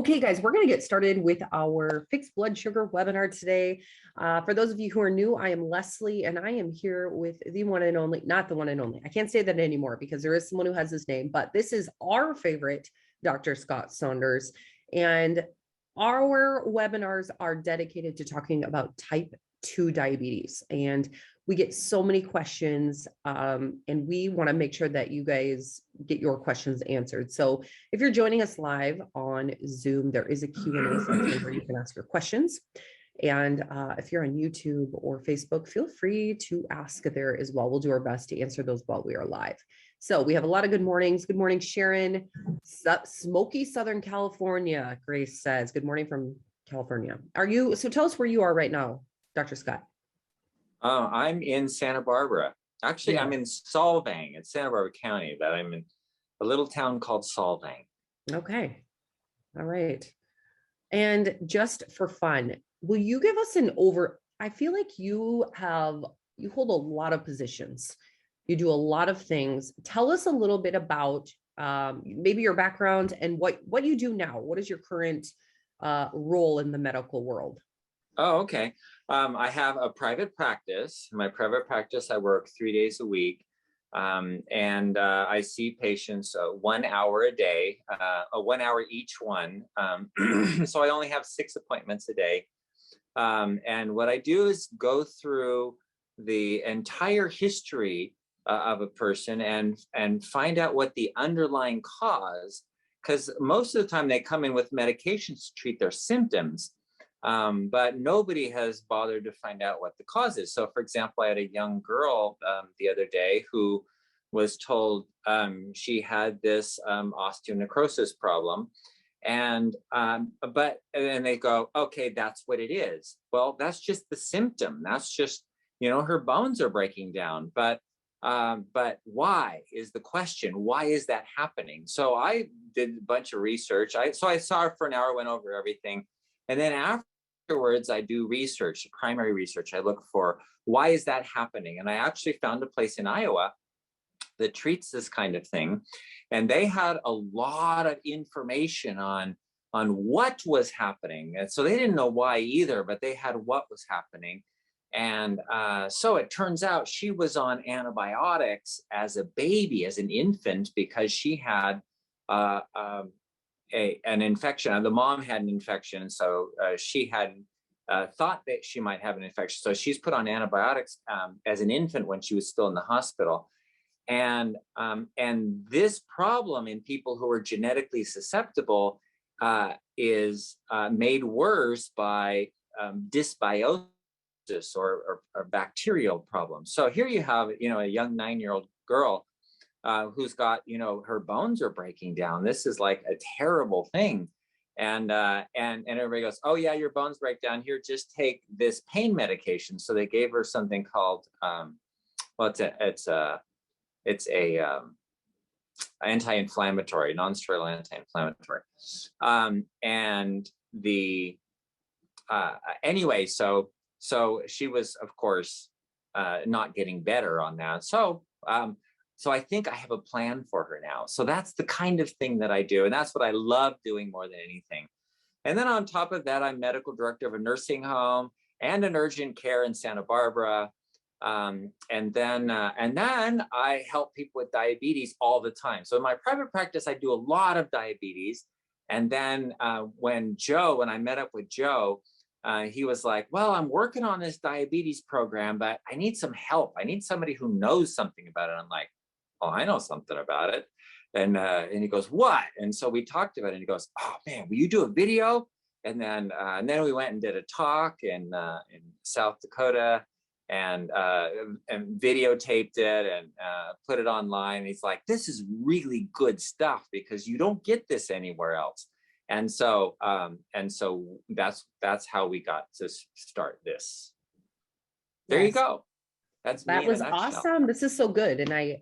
Okay, guys, we're going to get started with our fixed blood sugar webinar today. For those of you who are new, I am Leslie, and I am here with the one and only, not the one and only. I can't say that anymore because there is someone who has this name, but this is our favorite Dr. Scott Saunders. And our webinars are dedicated to talking about type 2 diabetes. And we get so many questions, and we want to make sure that you guys get your questions answered. So if you're joining us live on Zoom, there is a Q&A section where you can ask your questions. And if you're on YouTube or Facebook, feel free to ask there as well. We'll do our best to answer those while we are live. So we have a lot of good mornings. Good morning, Sharon. Smoky Southern California, Grace says. Good morning from California. So tell us where you are right now, Dr. Scott. I'm in Santa Barbara. Actually, I'm in Solvang. It's Santa Barbara County, but I'm in a little town called Solvang. Okay. All right. And just for fun, will you give us I feel like you hold a lot of positions. You do a lot of things. Tell us a little bit about maybe your background and what you do now. What is your current role in the medical world? Oh, okay. I have a private practice. In my private practice, I work 3 days a week. And I see patients 1 hour a day, 1 hour each one. So I only have 6 appointments a day. And what I do is go through the entire history of a person and find out what the underlying cause, because most of the time they come in with medications to treat their symptoms. But nobody has bothered to find out what the cause is. So, for example, I had a young girl the other day who was told she had this osteonecrosis problem. And they go, okay, that's what it is. Well, that's just the symptom. That's just, her bones are breaking down. But why is the question? Why is that happening? So I did a bunch of research. I saw her for an hour, went over everything. And then afterwards, I do research, primary research. I look for why is that happening? And I actually found a place in Iowa that treats this kind of thing. And they had a lot of information on what was happening. And so they didn't know why either, but they had what was happening. And so it turns out she was on antibiotics as a baby, as an infant, because she had an infection. The mom had an infection, so she had thought that she might have an infection. So she's put on antibiotics as an infant when she was still in the hospital. And this problem in people who are genetically susceptible is made worse by dysbiosis or bacterial problems. So here you have, a young 9-year-old girl who's got, her bones are breaking down. This is like a terrible thing. And everybody goes, oh yeah, your bones break down. Here, just take this pain medication. So they gave her something called, it's a anti-inflammatory, non-steroidal anti-inflammatory. Anyway, so she was, of course, not getting better on that. So I think I have a plan for her now. So that's the kind of thing that I do. And that's what I love doing more than anything. And then on top of that, I'm medical director of a nursing home and an urgent care in Santa Barbara. And then I help people with diabetes all the time. So in my private practice, I do a lot of diabetes. And then when I met up with Joe, he was like, well, I'm working on this diabetes program, but I need some help. I need somebody who knows something about it. I'm like, oh, I know something about it. And he goes, what? And so we talked about it, and he goes, oh man, will you do a video? And then we went and did a talk in South Dakota and videotaped it and put it online. He's like, this is really good stuff because you don't get this anywhere else. And so that's how we got to start this. There you go. That was awesome. This is so good. And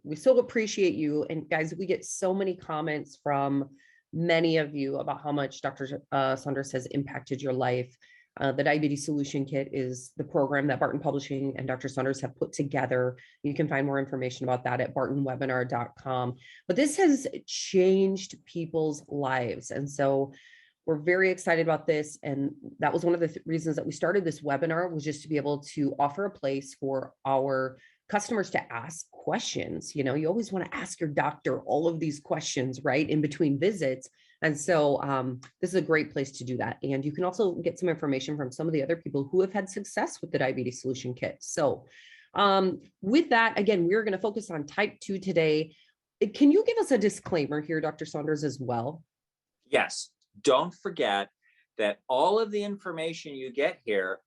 we so appreciate you. And guys, we get so many comments from many of you about how much Dr. Saunders has impacted your life. The Diabetes Solution Kit is the program that Barton Publishing and Dr. Saunders have put together. You can find more information about that at bartonwebinar.com. But this has changed people's lives. And so we're very excited about this. And that was one of the reasons that we started this webinar, was just to be able to offer a place for our customers to ask questions. You know, you always want to ask your doctor all of these questions, right, in between visits. And so this is a great place to do that. And you can also get some information from some of the other people who have had success with the Diabetes Solution Kit. So with that, again, we're going to focus on type 2 today. Can you give us a disclaimer here, Dr. Saunders, as well? Yes. Don't forget that all of the information you get here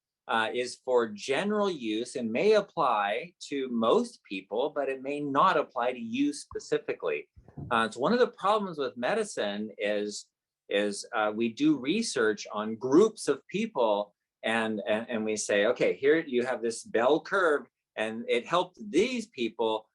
is for general use and may apply to most people, but it may not apply to you specifically. It's one of the problems with medicine is we do research on groups of people, and we say, okay, here you have this bell curve, and it helped these people.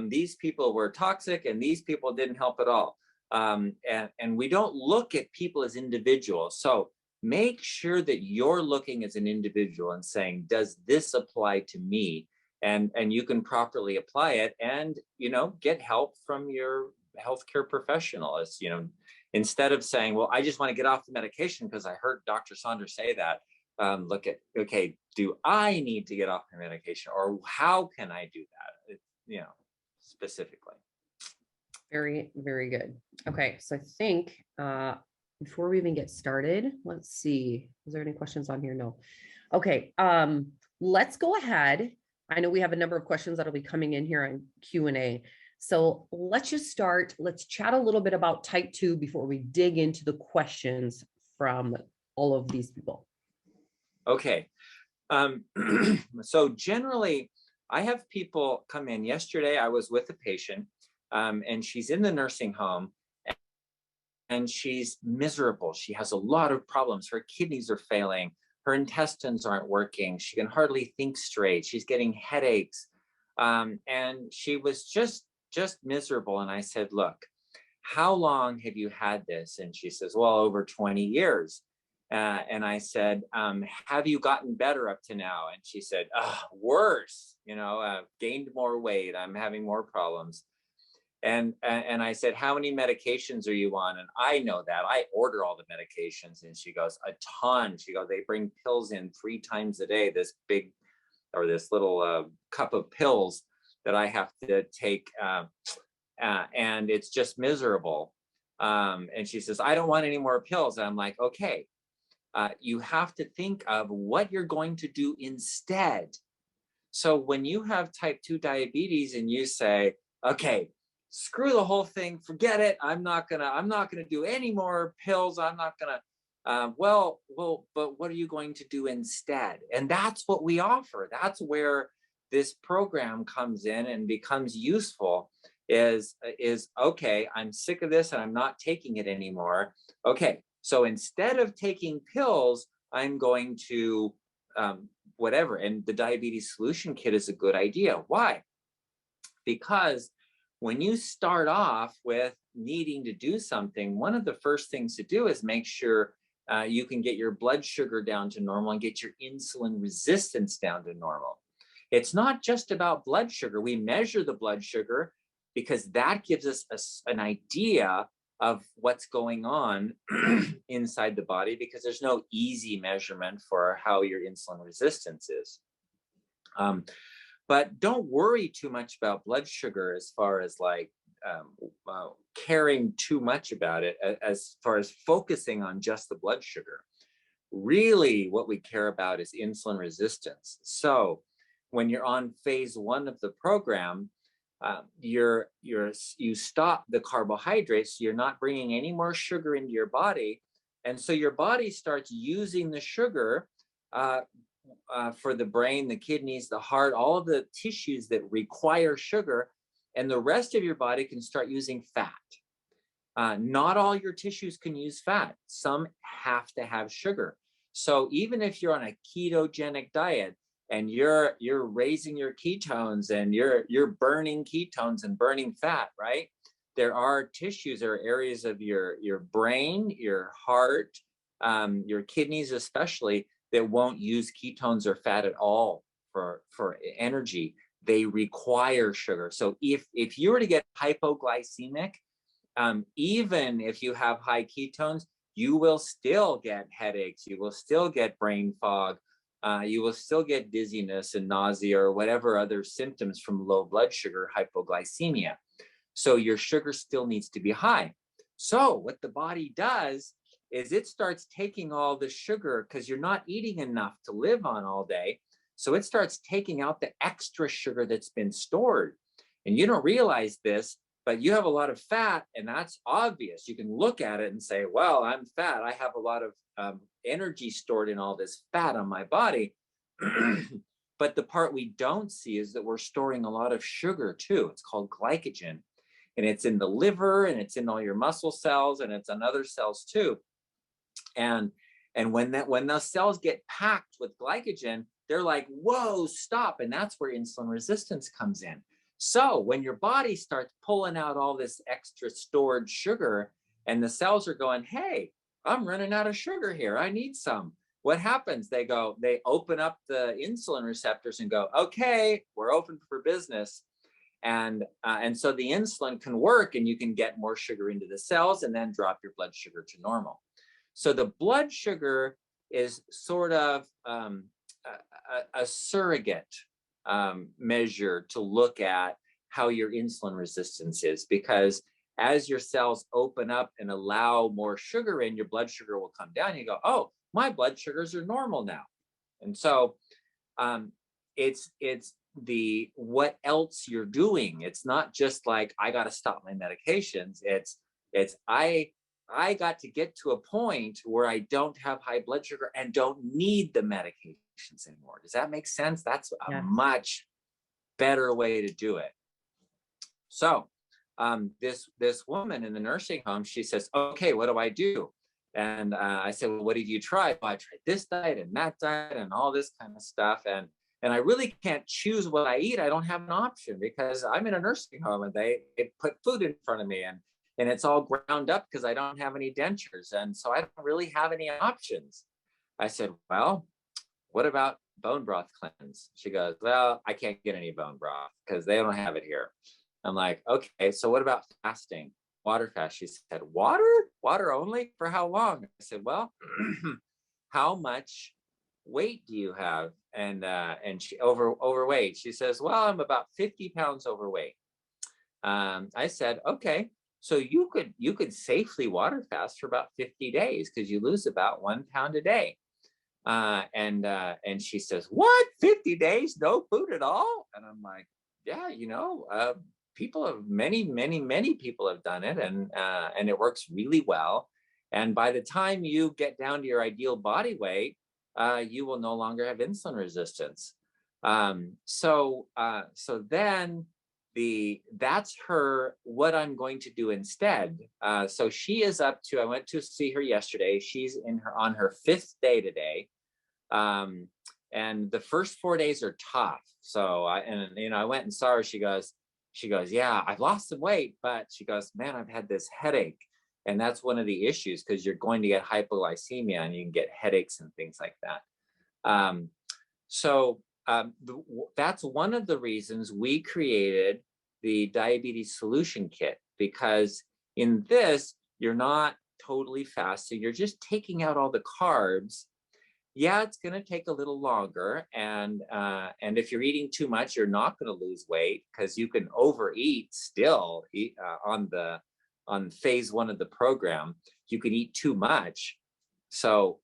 These people were toxic, and these people didn't help at all. And we don't look at people as individuals. So make sure that you're looking as an individual and saying, does this apply to me? And you can properly apply it, and, you know, get help from your healthcare professional. It's, you know, instead of saying, well, I just want to get off the medication because I heard Dr. Saunders say that, look at, okay, do I need to get off my medication, or how can I do that? You know, specifically. Very, very good. Okay, so I think before we even get started, let's see, is there any questions on here? No. Okay, let's go ahead. I know we have a number of questions that'll be coming in here on Q&A. So let's just start. Let's chat a little bit about type 2 before we dig into the questions from all of these people. Okay. So generally, I have people come in. Yesterday, I was with a patient, and she's in the nursing home, and she's miserable. She has a lot of problems. Her kidneys are failing. Her intestines aren't working. She can hardly think straight. She's getting headaches. And she was just miserable. And I said, look, how long have you had this? And she says, well, over 20 years. And I said, have you gotten better up to now? And she said, worse, you know, gained more weight. I'm having more problems. And I said, how many medications are you on? And I know that. I order all the medications. And she goes, a ton. She goes, they bring pills in 3 times a day, this big, or this little cup of pills that I have to take. And it's just miserable. And she says, I don't want any more pills. And I'm like, okay, you have to think of what you're going to do instead. So when you have type 2 diabetes and you say, okay, screw the whole thing, forget it, I'm not gonna do any more pills, I'm not gonna, well, but what are you going to do instead? And that's what we offer. That's where this program comes in and becomes useful, is okay, I'm sick of this and I'm not taking it anymore. Okay, so instead of taking pills, I'm going to whatever. And the Diabetes Solution Kit is a good idea. Why? Because when you start off with needing to do something, one of the first things to do is make sure you can get your blood sugar down to normal and get your insulin resistance down to normal. It's not just about blood sugar. We measure the blood sugar because that gives us an idea of what's going on inside the body, because there's no easy measurement for how your insulin resistance is. But don't worry too much about blood sugar as far as like caring too much about it, as far as focusing on just the blood sugar. Really, what we care about is insulin resistance. So when you're on phase 1 of the program, you stop the carbohydrates, so you're not bringing any more sugar into your body. And so your body starts using the sugar for the brain, the kidneys, the heart, all of the tissues that require sugar, and the rest of your body can start using fat. Not all your tissues can use fat. Some have to have sugar. So even if you're on a ketogenic diet and you're raising your ketones and you're burning ketones and burning fat, right? There are tissues, there are areas of your brain, your heart, your kidneys especially, that won't use ketones or fat at all for energy. They require sugar. So if you were to get hypoglycemic, even if you have high ketones, you will still get headaches, you will still get brain fog, you will still get dizziness and nausea or whatever other symptoms from low blood sugar, hypoglycemia. So your sugar still needs to be high. So what the body does is it starts taking all the sugar, because you're not eating enough to live on all day. So it starts taking out the extra sugar that's been stored. And you don't realize this, but you have a lot of fat, and that's obvious. You can look at it and say, well, I'm fat. I have a lot of energy stored in all this fat on my body. But the part we don't see is that we're storing a lot of sugar too. It's called glycogen, and it's in the liver, and it's in all your muscle cells, and it's on other cells too. And when those cells get packed with glycogen, they're like, whoa, stop. And that's where insulin resistance comes in. So when your body starts pulling out all this extra stored sugar, and the cells are going, hey, I'm running out of sugar here, I need some. What happens? They open up the insulin receptors and go, okay, we're open for business. And so the insulin can work, and you can get more sugar into the cells and then drop your blood sugar to normal. So the blood sugar is sort of a surrogate measure to look at how your insulin resistance is, because as your cells open up and allow more sugar in, your blood sugar will come down. You go, oh, my blood sugars are normal now. And so it's the what else you're doing. It's not just like, I got to stop my medications. It's I got to get to a point where I don't have high blood sugar and don't need the medications anymore. Does that make sense? That's a much better way to do it. So this woman in the nursing home, she says, okay, what do I do? And I said, well, what did you try? Well, I tried this diet and that diet and all this kind of stuff. And I really can't choose what I eat. I don't have an option because I'm in a nursing home, and they put food in front of me, and it's all ground up because I don't have any dentures. And so I don't really have any options. I said, well, what about bone broth cleanse? She goes, well, I can't get any bone broth because they don't have it here. I'm like, okay, so what about fasting? Water fast. She said, water only? For how long? I said, well, how much weight do you have? And she overweight. She says, well, I'm about 50 pounds overweight. I said, okay, so you could safely water fast for about 50 days because you lose about 1 pound a day. And she says, what, 50 days, no food at all? And I'm like, yeah, people have many people have done it, and it works really well. And by the time you get down to your ideal body weight, you will no longer have insulin resistance. So then that's what I'm going to do instead. So she is up to, I went to see her yesterday. She's on her 5th day today. And the first 4 days are tough. So I went and saw her. She goes, yeah, I've lost some weight, but she goes, man, I've had this headache. And that's one of the issues, because you're going to get hypoglycemia and you can get headaches and things like that. That's one of the reasons we created the diabetes solution kit, because in this, you're not totally fasting. You're just taking out all the carbs. Yeah, it's going to take a little longer. And if you're eating too much, you're not going to lose weight, because you can overeat still on phase 1 of the program. You can eat too much. So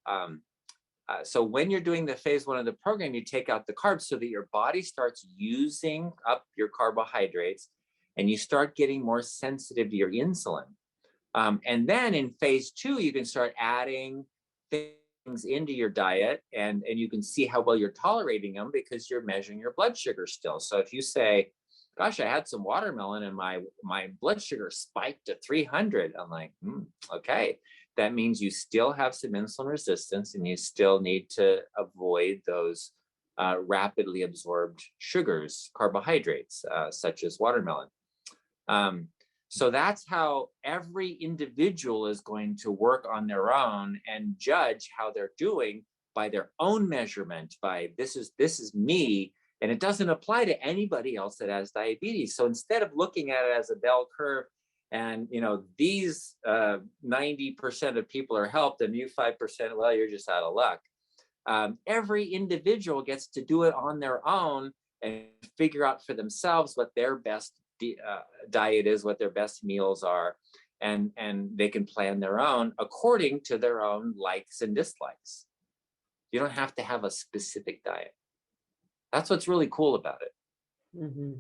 when you're doing the phase 1 of the program, you take out the carbs so that your body starts using up your carbohydrates, and you start getting more sensitive to your insulin. And then in phase 2, you can start adding things into your diet, and you can see how well you're tolerating them because you're measuring your blood sugar still. So if you say, gosh, I had some watermelon and my blood sugar spiked to 300, I'm like, okay, that means you still have some insulin resistance, and you still need to avoid those rapidly absorbed sugars, carbohydrates, such as watermelon. So that's how every individual is going to work on their own and judge how they're doing by their own measurement, by this is me, and it doesn't apply to anybody else that has diabetes. So instead of looking at it as a bell curve, and these 90% of people are helped, and you 5%, well, you're just out of luck. Every individual gets to do it on their own and figure out for themselves what their best diet is, what their best meals are, and they can plan their own according to their own likes and dislikes. You don't have to have a specific diet. That's what's really cool about it. Mm-hmm.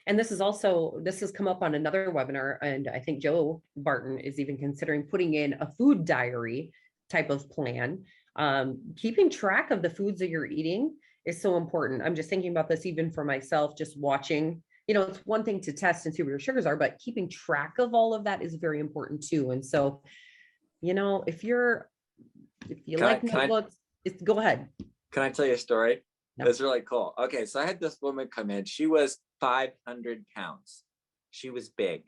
And this has come up on another webinar, and I think Joe Barton is even considering putting in a food diary type of plan. Keeping track of the foods that you're eating is so important. I'm just thinking about this even for myself, just watching, it's one thing to test and see where your sugars are, but keeping track of all of that is very important too. And so, if you like notebooks, go ahead. Can I tell you a story? No. That's really cool. Okay, so I had this woman come in. She was 500 pounds. She was big.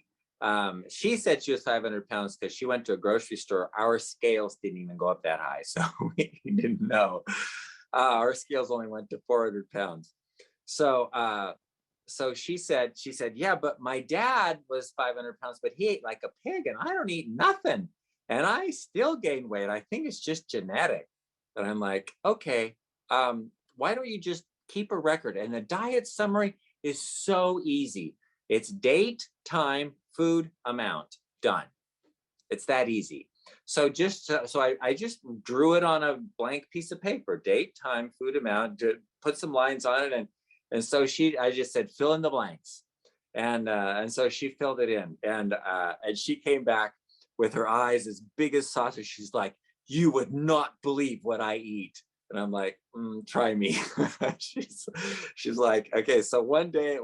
She said she was 500 pounds because she went to a grocery store. Our scales didn't even go up that high, so we didn't know. Our scales only went to 400 pounds. So she said, yeah, but my dad was 500 pounds, but he ate like a pig, and I don't eat nothing, and I still gain weight. I think it's just genetic. And I'm like, okay, why don't you just keep a record? And the diet summary is so easy. It's date, time, food, amount, done. It's that easy. So I just drew it on a blank piece of paper, date, time, food, amount, to put some lines on it. And so I just said, fill in the blanks. And so she filled it in, and she came back with her eyes as big as saucers. She's like, you would not believe what I eat. And I'm like, try me. she's like, okay, so one day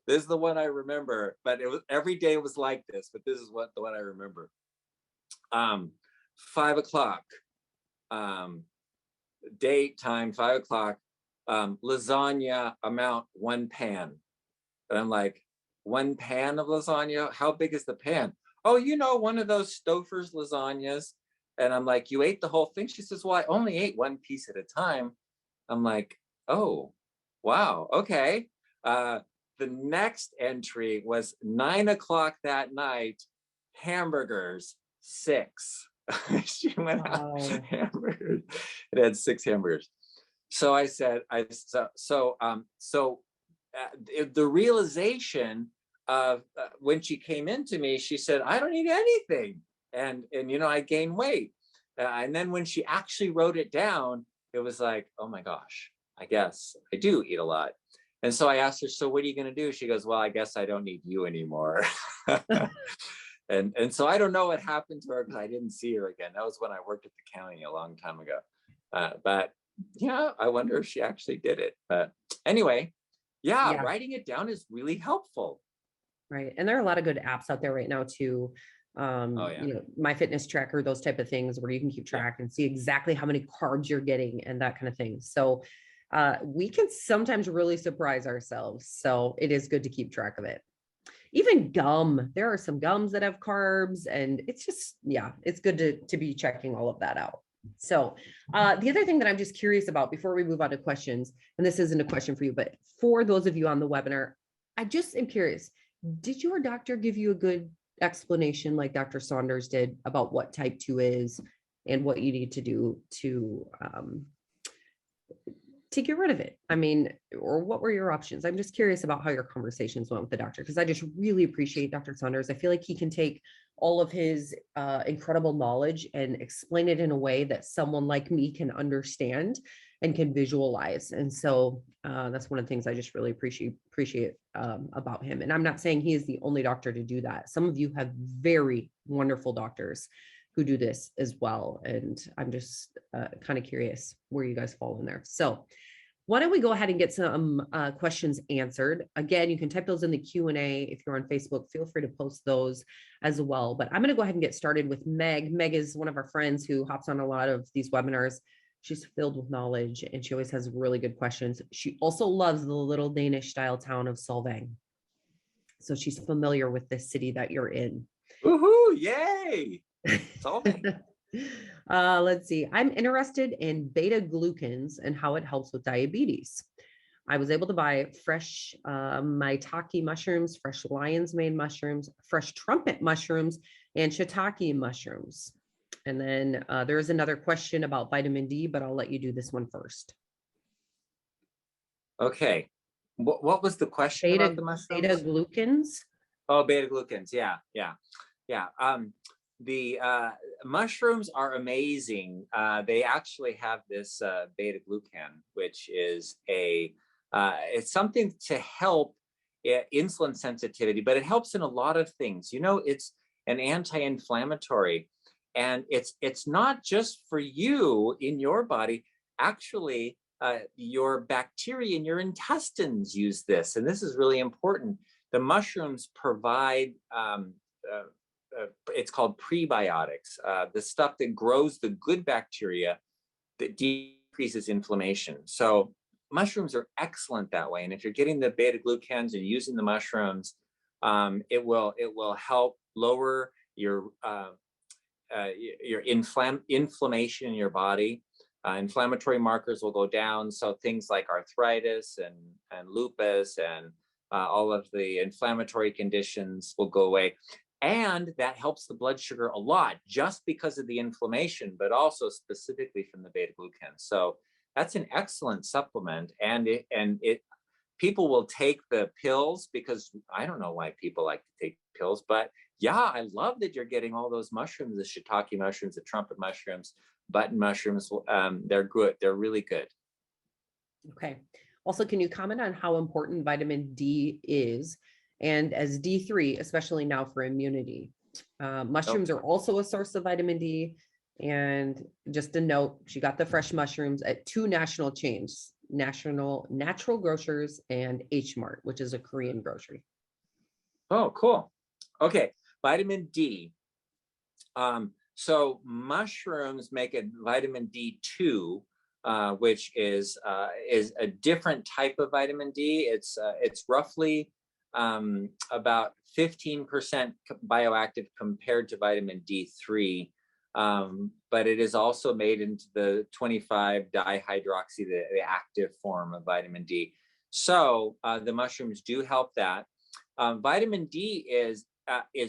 this is the one I remember, but every day was like this, but this is the one I remember. 5 o'clock, date, time, 5 o'clock, lasagna amount, 1 pan. And I'm like, 1 pan of lasagna? How big is the pan? Oh, one of those Stouffer's lasagnas. And I'm like, you ate the whole thing? She says, well, I only ate one piece at a time. I'm like, oh, wow, okay. The next entry was 9 o'clock that night, hamburgers, 6. She went out hamburgers. It had 6 hamburgers. So I said, the realization of when she came into me, she said, I don't eat anything. And I gained weight. And then when she actually wrote it down, it was like, oh my gosh, I guess I do eat a lot. And so I asked her, so what are you going to do? She goes, well, I guess I don't need you anymore. and so I don't know what happened to her, because I didn't see her again. That was when I worked at the county a long time ago. But yeah, I wonder if she actually did it. But anyway, yeah, writing it down is really helpful. Right. And there are a lot of good apps out there right now too. My Fitness Tracker, those type of things where you can keep track and see exactly how many carbs you're getting and that kind of thing. So we can sometimes really surprise ourselves. So it is good to keep track of it. Even gum, there are some gums that have carbs, and it's just, it's good to be checking all of that out. So the other thing that I'm just curious about before we move on to questions, and this isn't a question for you, but for those of you on the webinar, I just am curious, did your doctor give you a good explanation like Dr. Saunders did about what type 2 is and what you need to do to get rid of it? I mean, or what were your options? I'm just curious about how your conversations went with the doctor, because I just really appreciate Dr. Saunders. I feel like he can take all of his incredible knowledge and explain it in a way that someone like me can understand and can visualize. And so that's one of the things I just really appreciate about him. And I'm not saying he is the only doctor to do that. Some of you have very wonderful doctors who do this as well. And I'm just kind of curious where you guys fall in there. So why don't we go ahead and get some questions answered? Again, you can type those in the Q&A. If you're on Facebook, feel free to post those as well. But I'm going to go ahead and get started with Meg. Meg is one of our friends who hops on a lot of these webinars. She's filled with knowledge, and she always has really good questions. She also loves the little Danish style town of Solvang. So she's familiar with the city that you're in. Woohoo! Yay! Solvang. Let's see. I'm interested in beta glucans and how it helps with diabetes. I was able to buy fresh maitake mushrooms, fresh lion's mane mushrooms, fresh trumpet mushrooms, and shiitake mushrooms. And then there is another question about vitamin D, but I'll let you do this one first. Okay. What was the question about the mushrooms? Beta glucans. Oh, beta glucans. Yeah, yeah, yeah. The mushrooms are amazing. They actually have this beta glucan, which is it's something to help insulin sensitivity, but it helps in a lot of things. You know, it's an anti-inflammatory, and it's not just for you in your body. Actually, your bacteria in your intestines use this, and this is really important. The mushrooms provide it's called prebiotics, the stuff that grows the good bacteria that decreases inflammation. So mushrooms are excellent that way. And if you're getting the beta glucans and using the mushrooms, it will help lower your inflammation in your body. Inflammatory markers will go down. So things like arthritis and lupus and all of the inflammatory conditions will go away. And that helps the blood sugar a lot just because of the inflammation, but also specifically from the beta glucan. So that's an excellent supplement. And people will take the pills because I don't know why people like to take pills, but yeah, I love that you're getting all those mushrooms, the shiitake mushrooms, the trumpet mushrooms, button mushrooms. They're good. They're really good. Okay. Also, can you comment on how important vitamin D is? And as D3, especially now for immunity. Mushrooms are also a source of vitamin D. And just a note, she got the fresh mushrooms at 2 national chains, National Natural Grocers and H Mart, which is a Korean grocery. Oh, cool. Okay, vitamin D. So mushrooms make a vitamin D2, which is a different type of vitamin D. It's roughly about 15% bioactive compared to vitamin D3, but it is also made into the 25-dihydroxy, the active form of vitamin D. So the mushrooms do help that. Vitamin D is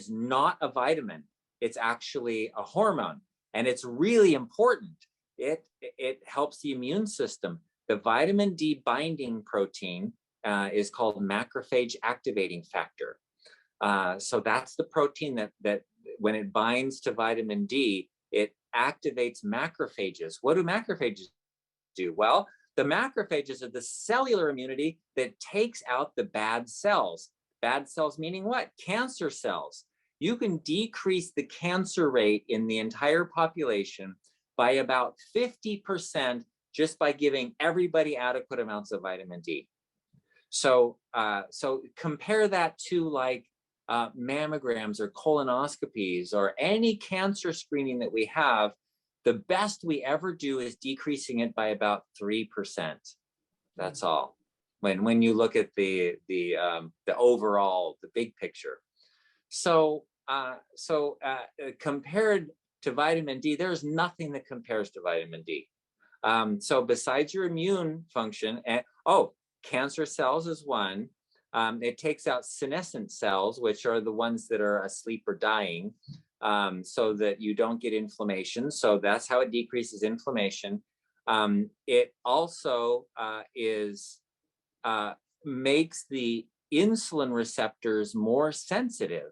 not a vitamin. It's actually a hormone, and it's really important. It helps the immune system. The vitamin D binding protein is called macrophage activating factor. So that's the protein that when it binds to vitamin D, it activates macrophages. What do macrophages do? Well, the macrophages are the cellular immunity that takes out the bad cells. Bad cells meaning what? Cancer cells. You can decrease the cancer rate in the entire population by about 50% just by giving everybody adequate amounts of vitamin D. So compare that to like mammograms or colonoscopies or any cancer screening that we have. The best we ever do is decreasing it by about 3%. That's all. When you look at the overall, the big picture. So compared to vitamin D, there's nothing that compares to vitamin D. So besides your immune function, cancer cells is one. It takes out senescent cells, which are the ones that are asleep or dying, so that you don't get inflammation. So that's how it decreases inflammation. It also makes the insulin receptors more sensitive,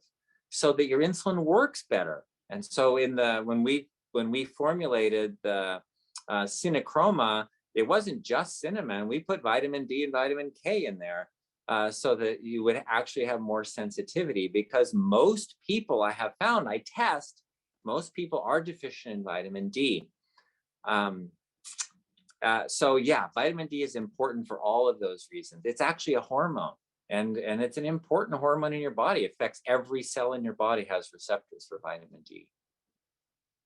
so that your insulin works better. And so when we formulated the Cinechroma, it wasn't just cinnamon. We put vitamin D and vitamin K in there so that you would actually have more sensitivity, because most people I have found, I test, most people are deficient in vitamin D. So yeah, vitamin D is important for all of those reasons. It's actually a hormone, and it's an important hormone in your body. It affects every cell in your body, has receptors for vitamin D.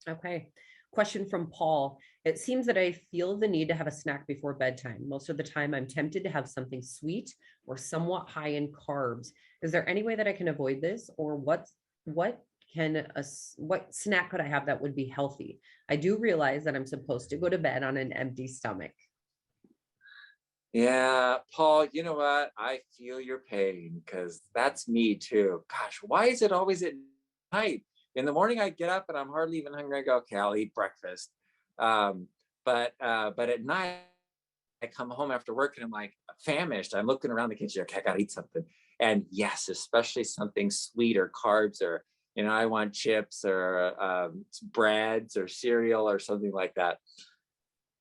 Okay. Question from Paul. It seems that I feel the need to have a snack before bedtime. Most of the time, I'm tempted to have something sweet or somewhat high in carbs. Is there any way that I can avoid this, or what what snack could I have that would be healthy? I do realize that I'm supposed to go to bed on an empty stomach. Yeah, Paul, you know what? I feel your pain because that's me too. Gosh, why is it always at night? In the morning, I get up and I'm hardly even hungry. I go, okay, I'll eat breakfast. Um, but at night, I come home after work and I'm like famished. I'm looking around the kitchen. Okay, I gotta eat something. And yes, especially something sweet or carbs or I want chips or breads or cereal or something like that.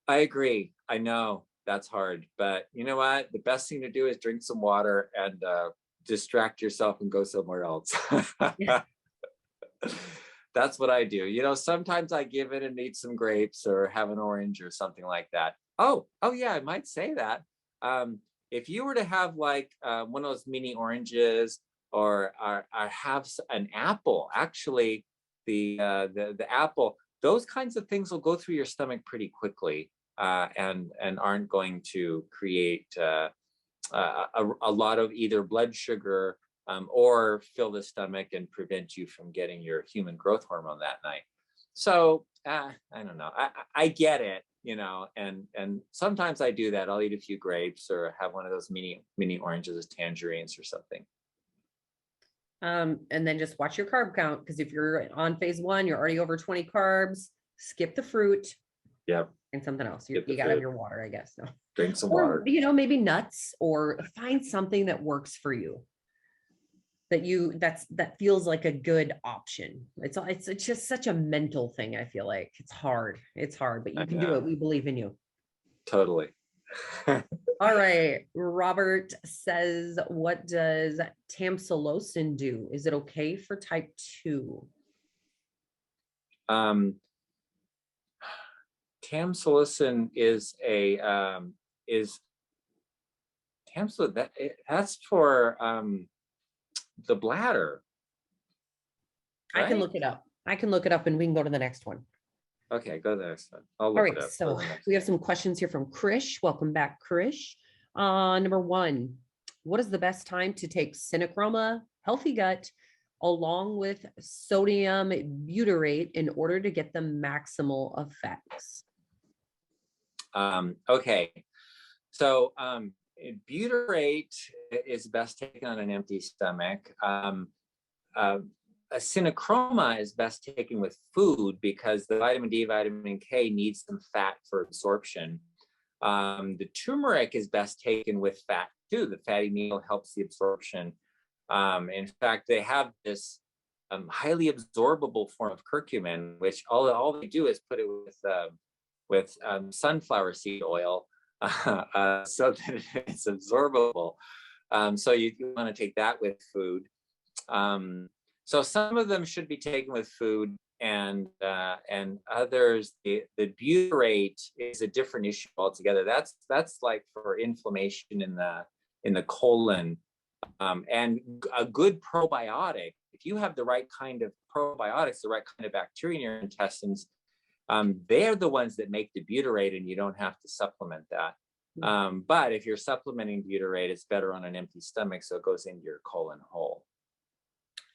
I agree. I know that's hard, but you know what? The best thing to do is drink some water and distract yourself and go somewhere else. Yeah. That's what I do. Sometimes I give it and eat some grapes or have an orange or something like that. Oh yeah, I might say that. If you were to have like one of those mini oranges or have an apple, actually, the apple, those kinds of things will go through your stomach pretty quickly and aren't going to create a lot of either blood sugar or fill the stomach and prevent you from getting your human growth hormone that night. So I don't know. I get it, and sometimes I do that. I'll eat a few grapes or have one of those mini oranges as tangerines or something. And then just watch your carb count, because if you're on phase 1, you're already over 20 carbs. Skip the fruit. Yep. And something else. You got to have your water, I guess. No. Drink some or, water. Maybe nuts, or find something that works for you. That feels like a good option. It's just such a mental thing. I feel like it's hard, but you can do it. We believe in you. Totally. All right. Robert says, what does tamsulosin do? Is it okay for type 2? Tamsulosin is tamsulosin that's for the bladder. Right? I can look it up and we can go to the next one. Okay, go to the next one. I'll look All right, it up. so we have some questions here from Krish. Welcome back, Krish. Number 1, what is the best time to take Synachroma, Healthy Gut, along with sodium butyrate in order to get the maximal effects? Okay, so butyrate is best taken on an empty stomach. A Synachroma is best taken with food because the vitamin D, vitamin K needs some fat for absorption. The turmeric is best taken with fat too. The fatty meal helps the absorption. In fact, they have this highly absorbable form of curcumin, which all they do is put it with sunflower seed oil so that it's absorbable. So you want to take that with food. So some of them should be taken with food, and others, the butyrate is a different issue altogether. That's like for inflammation in the colon, and a good probiotic. If you have the right kind of probiotics, the right kind of bacteria in your intestines, they're the ones that make the butyrate, and you don't have to supplement that. But if you're supplementing butyrate, it's better on an empty stomach, so it goes into your colon whole.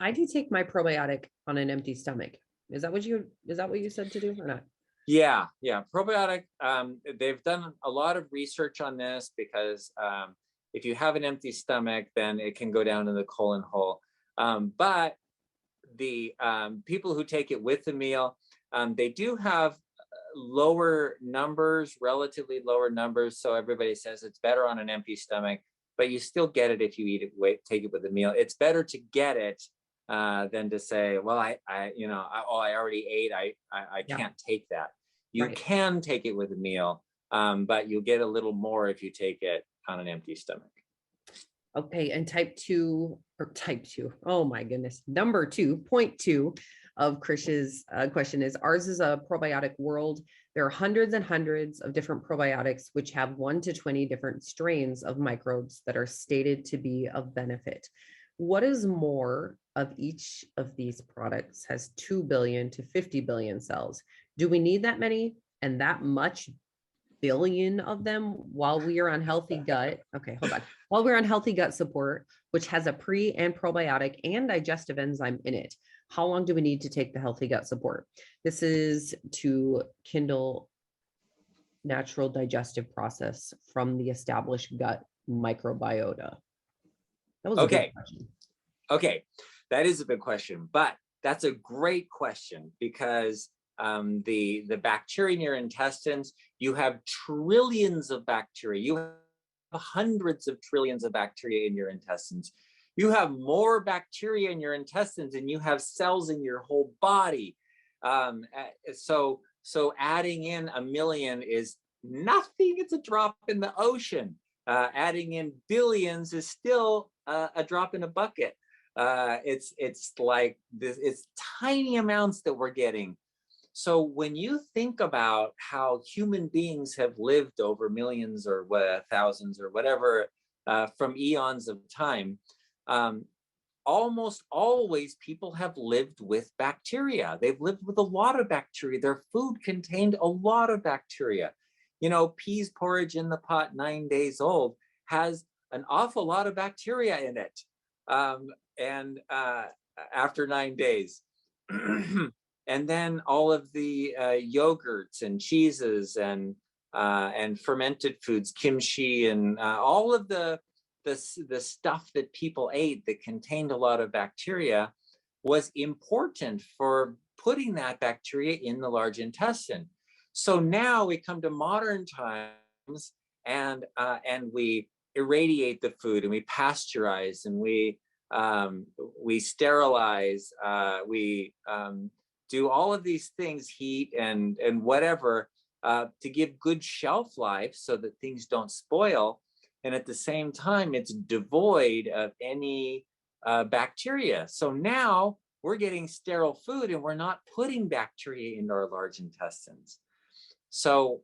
I do take my probiotic on an empty stomach. Is that what you said to do or not? Yeah. Probiotic. They've done a lot of research on this because if you have an empty stomach, then it can go down in the colon hole. But the people who take it with the meal, they do have relatively lower numbers. So everybody says it's better on an empty stomach, but you still get it if you take it with a meal. It's better to get it than to say, well, I already ate. I can't take that. You can take it with a meal, but you'll get a little more if you take it on an empty stomach. Okay, and type 2, oh my goodness. Number 2.2 of Krish's question is, ours is a probiotic world. There are hundreds and hundreds of different probiotics, which have 1 to 20 different strains of microbes that are stated to be of benefit. What is more of each of these products has 2 billion to 50 billion cells? Do we need that many and that much billion of them while we are on healthy gut? Okay, hold on. While we're on healthy gut support, which has a pre and probiotic and digestive enzyme in it. How long do we need to take the healthy gut support? This is to kindle natural digestive process from the established gut microbiota. That was a big Okay. question. Okay. That is a big question, but that's a great question because the bacteria in your intestines, you have trillions of bacteria. You have hundreds of trillions of bacteria in your intestines. You have more bacteria in your intestines than you have cells in your whole body. So adding in a million is nothing. It's a drop in the ocean. Adding in billions is still a drop in a bucket. It's like this, it's tiny amounts that we're getting. So when you think about how human beings have lived over millions or thousands or whatever from eons of time, almost always people have lived with bacteria. They've lived with a lot of bacteria. Their food contained a lot of bacteria. You know, peas porridge in the pot 9 days old has an awful lot of bacteria in it. And after 9 days. And then all of the yogurts and cheeses and fermented foods, kimchi, and all of the stuff that people ate that contained a lot of bacteria was important for putting that bacteria in the large intestine. So now we come to modern times, and we irradiate the food, and we pasteurize, and we sterilize, we do all of these things, heat and whatever, to give good shelf life so that things don't spoil. And at the same time, it's devoid of any bacteria. So now we're getting sterile food and we're not putting bacteria into our large intestines. So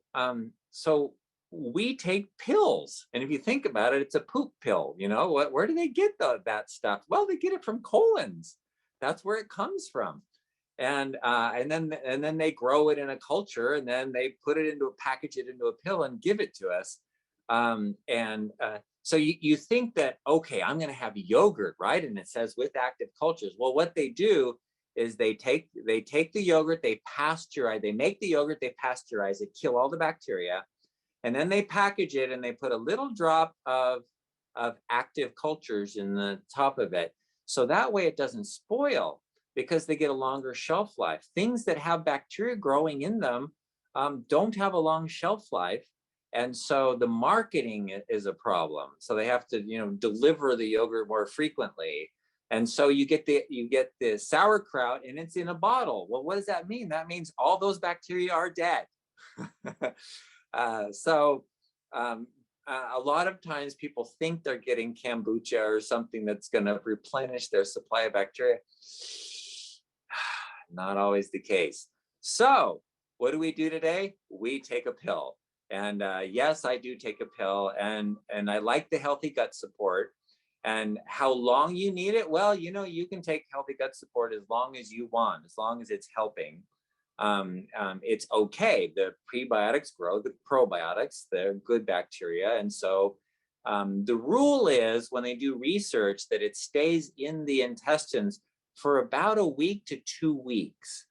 we take pills, and if you think about it, it's a poop pill. You know, where do they get that stuff? Well, they get it from colons. That's where it comes from. And then they grow it in a culture, and then they put it into package it into a pill and give it to us. So you think that, okay, I'm going to have yogurt, right? And it says with active cultures. Well, what they do is they take the yogurt, they pasteurize, they make the yogurt, they pasteurize it, kill all the bacteria, and then they package it and they put a little drop of active cultures in the top of it. So that way it doesn't spoil, because they get a longer shelf life. Things that have bacteria growing in them don't have a long shelf life. And so the marketing is a problem. So they have to, deliver the yogurt more frequently. And so you get the sauerkraut, and it's in a bottle. Well, what does that mean? That means all those bacteria are dead. A lot of times people think they're getting kombucha or something that's going to replenish their supply of bacteria. Not always the case. So what do we do today? We take a pill. And yes, I do take a pill, and I like the healthy gut support. And how long you need it? Well, you can take healthy gut support as long as you want, as long as it's helping. It's okay. The prebiotics grow the probiotics, they're good bacteria. And so the rule is, when they do research, that it stays in the intestines for about a week to 2 weeks.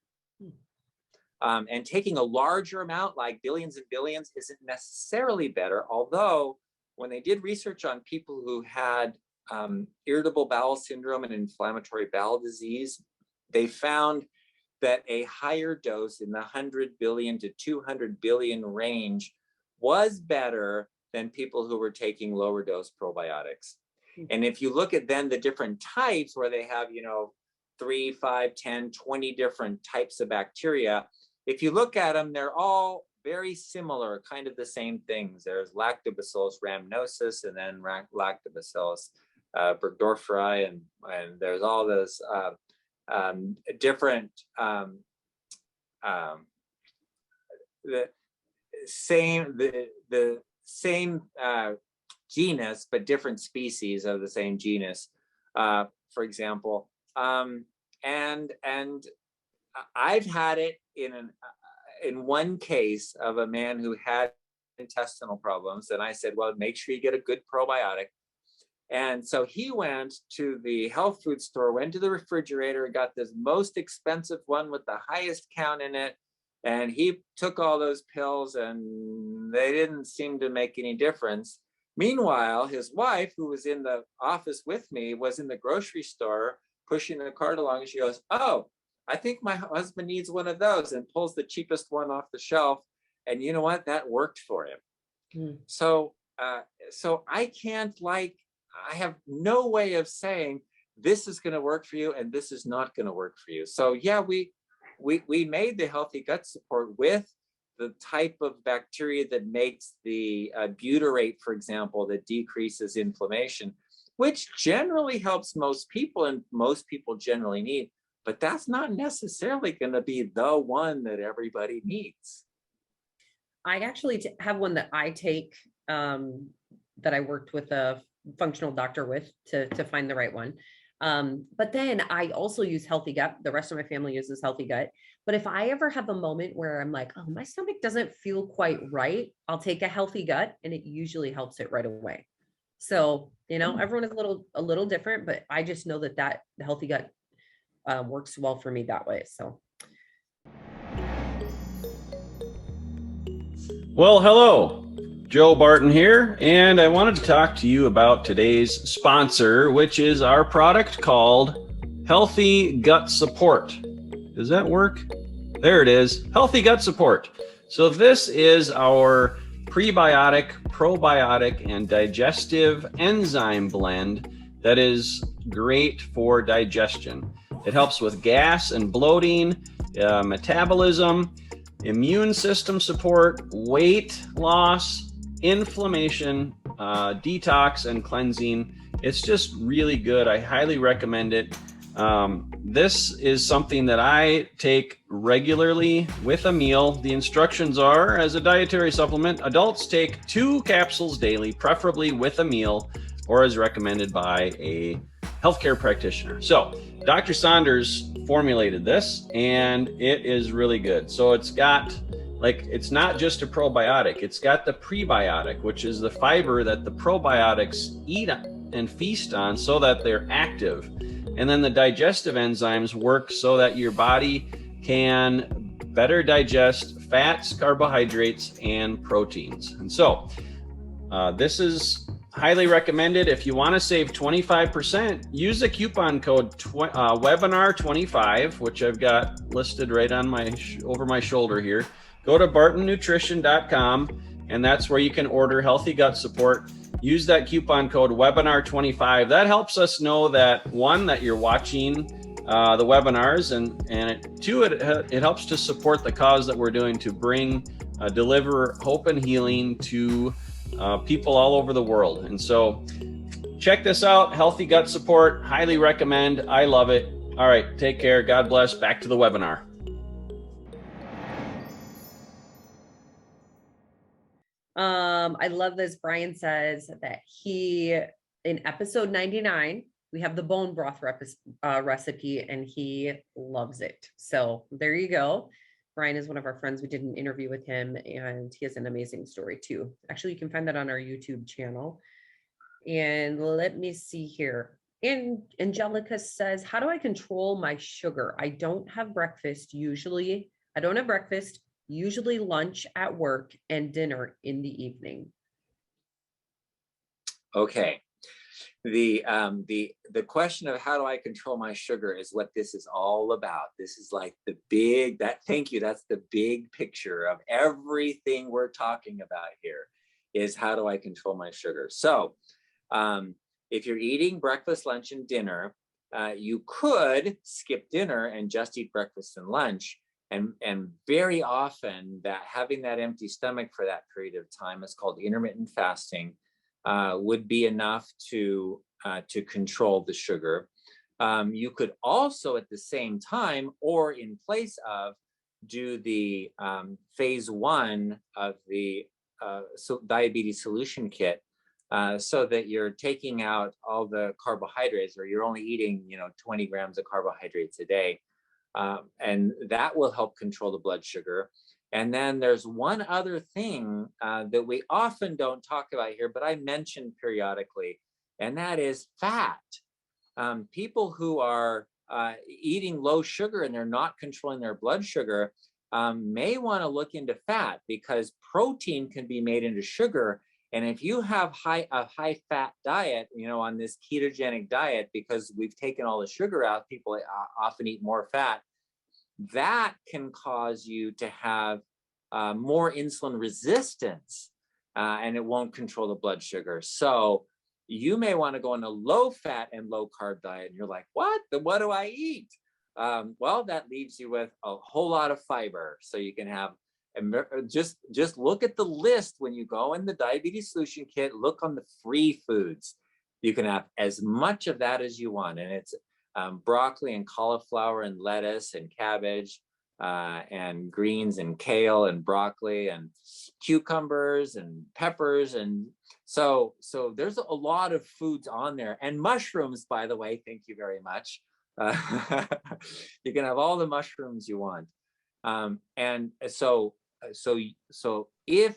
And taking a larger amount, like billions and billions, isn't necessarily better. Although when they did research on people who had irritable bowel syndrome and inflammatory bowel disease, they found that a higher dose in the 100 billion to 200 billion range was better than people who were taking lower dose probiotics. And if you look at then the different types, where they have, 3, 5, 10, 20 different types of bacteria, if you look at them, they're all very similar, kind of the same things. There's Lactobacillus rhamnosus, and then Lactobacillus burgdorferi, and there's all those different the same genus, but different species of the same genus, for example. And I've had it in one case of a man who had intestinal problems, and I said, well, make sure you get a good probiotic. And so he went to the health food store, went to the refrigerator, got this most expensive one with the highest count in it. And he took all those pills and they didn't seem to make any difference. Meanwhile, his wife, who was in the office with me, was in the grocery store pushing the cart along. And she goes, "Oh, I think my husband needs one of those," and pulls the cheapest one off the shelf. And you know what? That worked for him. Mm. So I can't, I have no way of saying this is going to work for you and this is not going to work for you. So yeah, we made the healthy gut support with the type of bacteria that makes the butyrate, for example, that decreases inflammation, which generally helps most people and most people generally need, but that's not necessarily going to be the one that everybody needs. I actually have one that I take that I worked with a functional doctor with to find the right one. But then I also use Healthy Gut. The rest of my family uses Healthy Gut. But if I ever have a moment where I'm like, oh, my stomach doesn't feel quite right, I'll take a Healthy Gut and it usually helps it right away. So, everyone is a little different, but I just know that the Healthy Gut works well for me that way. So. Well, hello, Joe Barton here, and I wanted to talk to you about today's sponsor, which is our product called Healthy Gut Support. Does that work? There it is, Healthy Gut Support. So this is our prebiotic, probiotic, and digestive enzyme blend that is great for digestion. It helps with gas and bloating, metabolism, immune system support, weight loss, inflammation, detox, and cleansing. It's just really good. I highly recommend it. This is something that I take regularly with a meal. The instructions are, as a dietary supplement, adults take 2 capsules daily, preferably with a meal, or as recommended by a healthcare practitioner. So Dr. Saunders formulated this and it is really good. So it's got, it's not just a probiotic, it's got the prebiotic, which is the fiber that the probiotics eat and feast on so that they're active. And then the digestive enzymes work so that your body can better digest fats, carbohydrates, and proteins. And so this is highly recommended. If you want to save 25%, use the coupon code webinar25, which I've got listed right on over my shoulder here. Go to bartonnutrition.com, and that's where you can order Healthy Gut Support. Use that coupon code webinar25. That helps us know that, one, that you're watching the webinars, and two, it helps to support the cause that we're doing to deliver hope and healing to people all over the world. And so check this out, Healthy Gut Support. Highly recommend. I love it. All right, take care. God bless. Back to the webinar. I love this. Brian says that in episode 99, we have the bone broth recipe and he loves it. So there you go. Brian is one of our friends. We did an interview with him and he has an amazing story too. Actually, you can find that on our YouTube channel. And let me see here. And Angelica says, how do I control my sugar? I don't have breakfast usually. Usually lunch at work and dinner in the evening. Okay. The question of how do I control my sugar is what this is all about. This is like thank you. That's the big picture of everything we're talking about here, is how do I control my sugar? So if you're eating breakfast, lunch, and dinner, you could skip dinner and just eat breakfast and lunch. And very often having that empty stomach for that period of time is called intermittent fasting, would be enough to control the sugar. You could also at the same time or in place of do the phase 1 of the diabetes solution kit, so that you're taking out all the carbohydrates, or you're only eating 20 grams of carbohydrates a day. And that will help control the blood sugar. And then there's one other thing that we often don't talk about here, but I mention periodically, and that is fat. People who are eating low sugar and they're not controlling their blood sugar may want to look into fat, because protein can be made into sugar. And if you have a high fat diet, on this ketogenic diet, because we've taken all the sugar out, people often eat more fat. That can cause you to have more insulin resistance, and it won't control the blood sugar. So you may want to go on a low fat and low carb diet. And you're like, what? Then what do I eat? Well, that leaves you with a whole lot of fiber. So you can have, just look at the list when you go in the diabetes solution kit, look on the free foods. You can have as much of that as you want. And it's broccoli and cauliflower and lettuce and cabbage, and greens and kale and broccoli and cucumbers and peppers. And so there's a lot of foods on there, and mushrooms, by the way, thank you very much. You can have all the mushrooms you want. And so if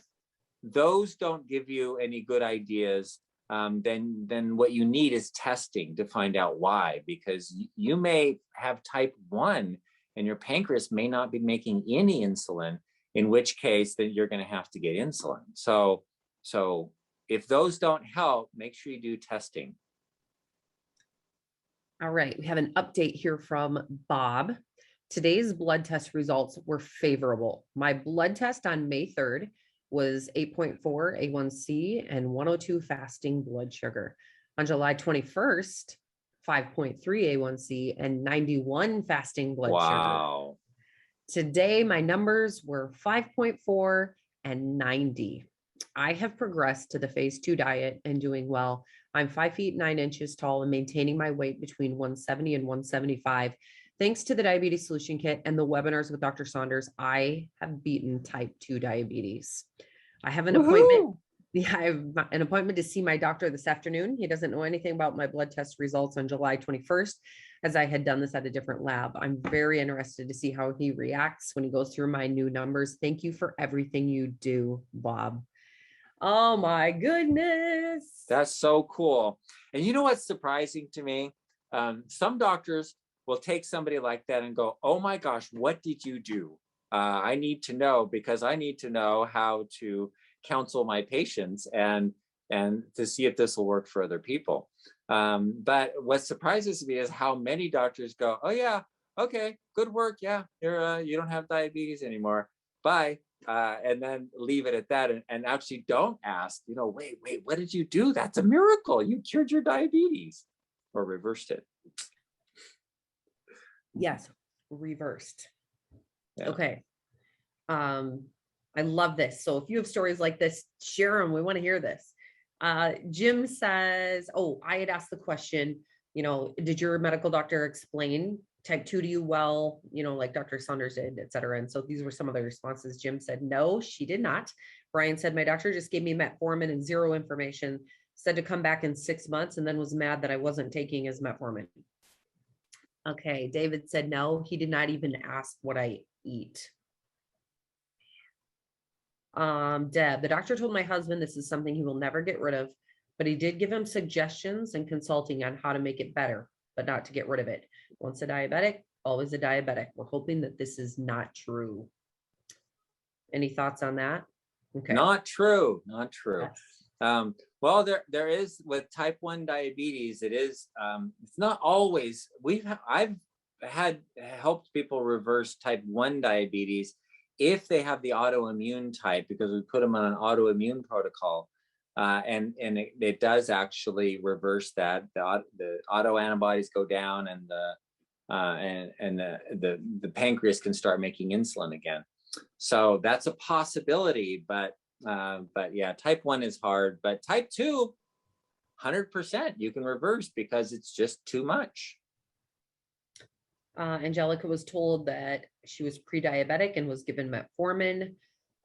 those don't give you any good ideas, then what you need is testing to find out why, because you may have type 1 and your pancreas may not be making any insulin, in which case then you're going to have to get insulin. So if those don't help, make sure you do testing. All right, we have an update here from Bob. Today's blood test results were favorable. My blood test on May 3rd was 8.4 A1C and 102 fasting blood sugar. On July 21st, 5.3 A1C and 91 fasting blood sugar. Today, my numbers were 5.4 and 90. I have progressed to the phase 2 diet and doing well. I'm 5 feet 9 inches tall and maintaining my weight between 170 and 175. Thanks to the Diabetes Solution Kit and the webinars with Dr. Saunders, I have beaten type 2 diabetes. I have an appointment. Yeah, I have an appointment to see my doctor this afternoon. He doesn't know anything about my blood test results on July 21st, as I had done this at a different lab. I'm very interested to see how he reacts when he goes through my new numbers. Thank you for everything you do, Bob. Oh my goodness. That's so cool. And you know what's surprising to me? Some doctors will take somebody like that and go, oh my gosh, what did you do? I need to know, because I need to know how to counsel my patients and to see if this will work for other people. But what surprises me is how many doctors go, oh yeah, okay, good work. Yeah, you don't have diabetes anymore. Bye. And then leave it at that, and actually don't ask, wait, what did you do? That's a miracle. You cured your diabetes or reversed it. Yes, reversed. Yeah. Okay. I love this. So if you have stories like this, share them. We want to hear this. Jim says, oh, I had asked the question, did your medical doctor explain type 2 to you well, like Dr. Saunders did, et cetera. And so these were some of the responses. Jim said, no, she did not. Brian said, my doctor just gave me metformin and zero information, said to come back in 6 months, and then was mad that I wasn't taking his metformin. Okay. David said, no, he did not even ask what I eat. Deb, the doctor told my husband this is something he will never get rid of, but he did give him suggestions and consulting on how to make it better, but not to get rid of it. Once a diabetic, always a diabetic. We're hoping that this is not true. Any thoughts on that? Okay. Not true. Yes. Well, there is with type 1 diabetes, it is, it's not always, I've helped people reverse type 1 diabetes if they have the autoimmune type, because we put them on an autoimmune protocol. And it does actually reverse that. The autoantibodies go down, and the pancreas can start making insulin again. So that's a possibility, but yeah, type 1 is hard, but type 2, 100% you can reverse, because it's just too much. Angelica was told that she was pre-diabetic and was given metformin.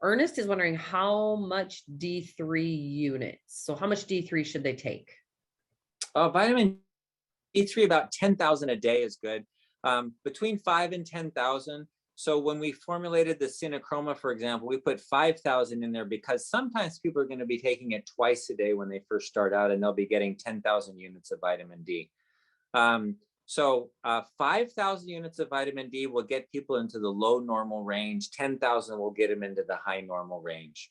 Ernest is wondering how much D3 units. So how much D3 should they take? Vitamin D3, about 10,000 a day is good. Between 5 and 10,000 So when we formulated the Synachroma, for example, we put 5,000 in there because sometimes people are going to be taking it twice a day when they first start out, and they'll be getting 10,000 units of vitamin D. So 5,000 units of vitamin D will get people into the low normal range. 10,000 will get them into the high normal range.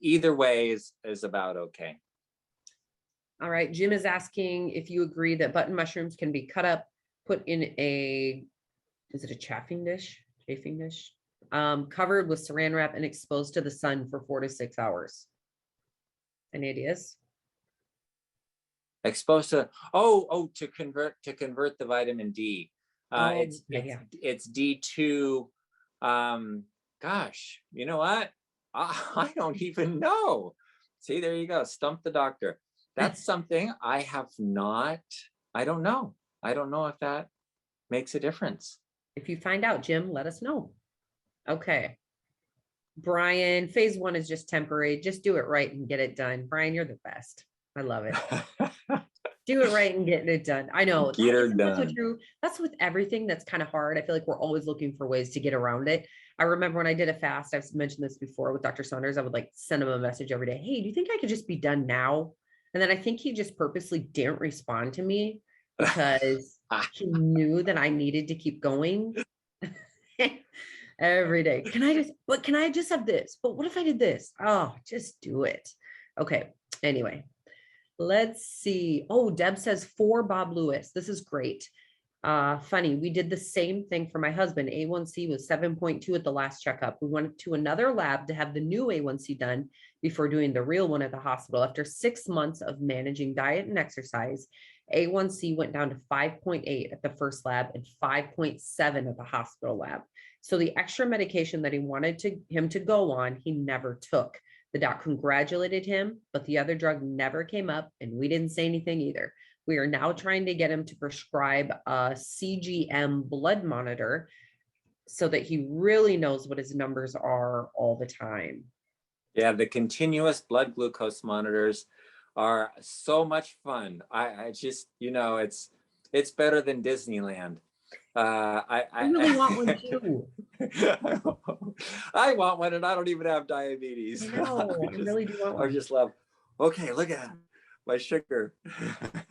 Either way is about okay. All right. Jim is asking if you agree that button mushrooms can be cut up, put in is it a chafing dish, covered with saran wrap and exposed to the sun for 4 to 6 hours. Any ideas? Exposed to to convert the vitamin D. It's D2. Gosh, you know what? I don't even know. See, there you go. Stump the doctor. That's something I don't know. I don't know if that makes a difference. If you find out, Jim, let us know. Okay. Brian, phase 1 is just temporary. Just do it right and get it done. Brian, you're the best. I love it. Do it right and get it done. I know. Get her done. So true. That's with everything that's kind of hard. I feel like we're always looking for ways to get around it. I remember when I did a fast, I've mentioned this before with Dr. Saunders, I would like send him a message every day. Hey, do you think I could just be done now? And then I think he just purposely didn't respond to me because he knew that I needed to keep going every day. Can I just have this? But what if I did this? Oh, just do it. Okay. Anyway, let's see. Oh, Deb says for Bob Lewis. This is great. Funny. We did the same thing for my husband. A1C was 7.2 at the last checkup. We went to another lab to have the new A1C done before doing the real one at the hospital. After 6 months of managing diet and exercise, A1C went down to 5.8 at the first lab and 5.7 at the hospital lab. So the extra medication that he wanted him to go on, he never took. The doc congratulated him, but the other drug never came up, and we didn't say anything either. We are now trying to get him to prescribe a CGM blood monitor so that he really knows what his numbers are all the time. Yeah, the continuous blood glucose monitors are so much fun. I just, it's better than Disneyland. I really want one too. I want one, and I don't even have diabetes. I know, I really do want one. I just love, okay, look at my sugar.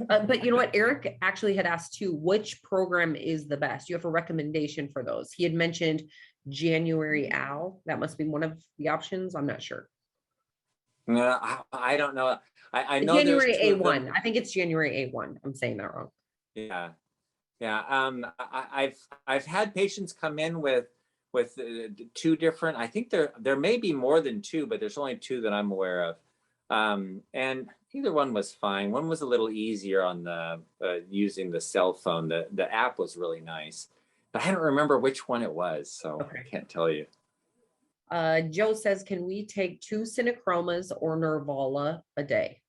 But you know what? Eric actually had asked too, which program is the best? You have a recommendation for those? He had mentioned January Al. That must be one of the options. I'm not sure. I don't know. I know January A1. I think it's January A1. I'm saying that wrong. Yeah. I've had patients come in with two different. I think there may be more than two, but there's only two that I'm aware of. And either one was fine. One was a little easier on the using the cell phone. The app was really nice, but I don't remember which one it was, so okay. I can't tell you. Joe says, can we take 2 Synachromas or Nervala a day?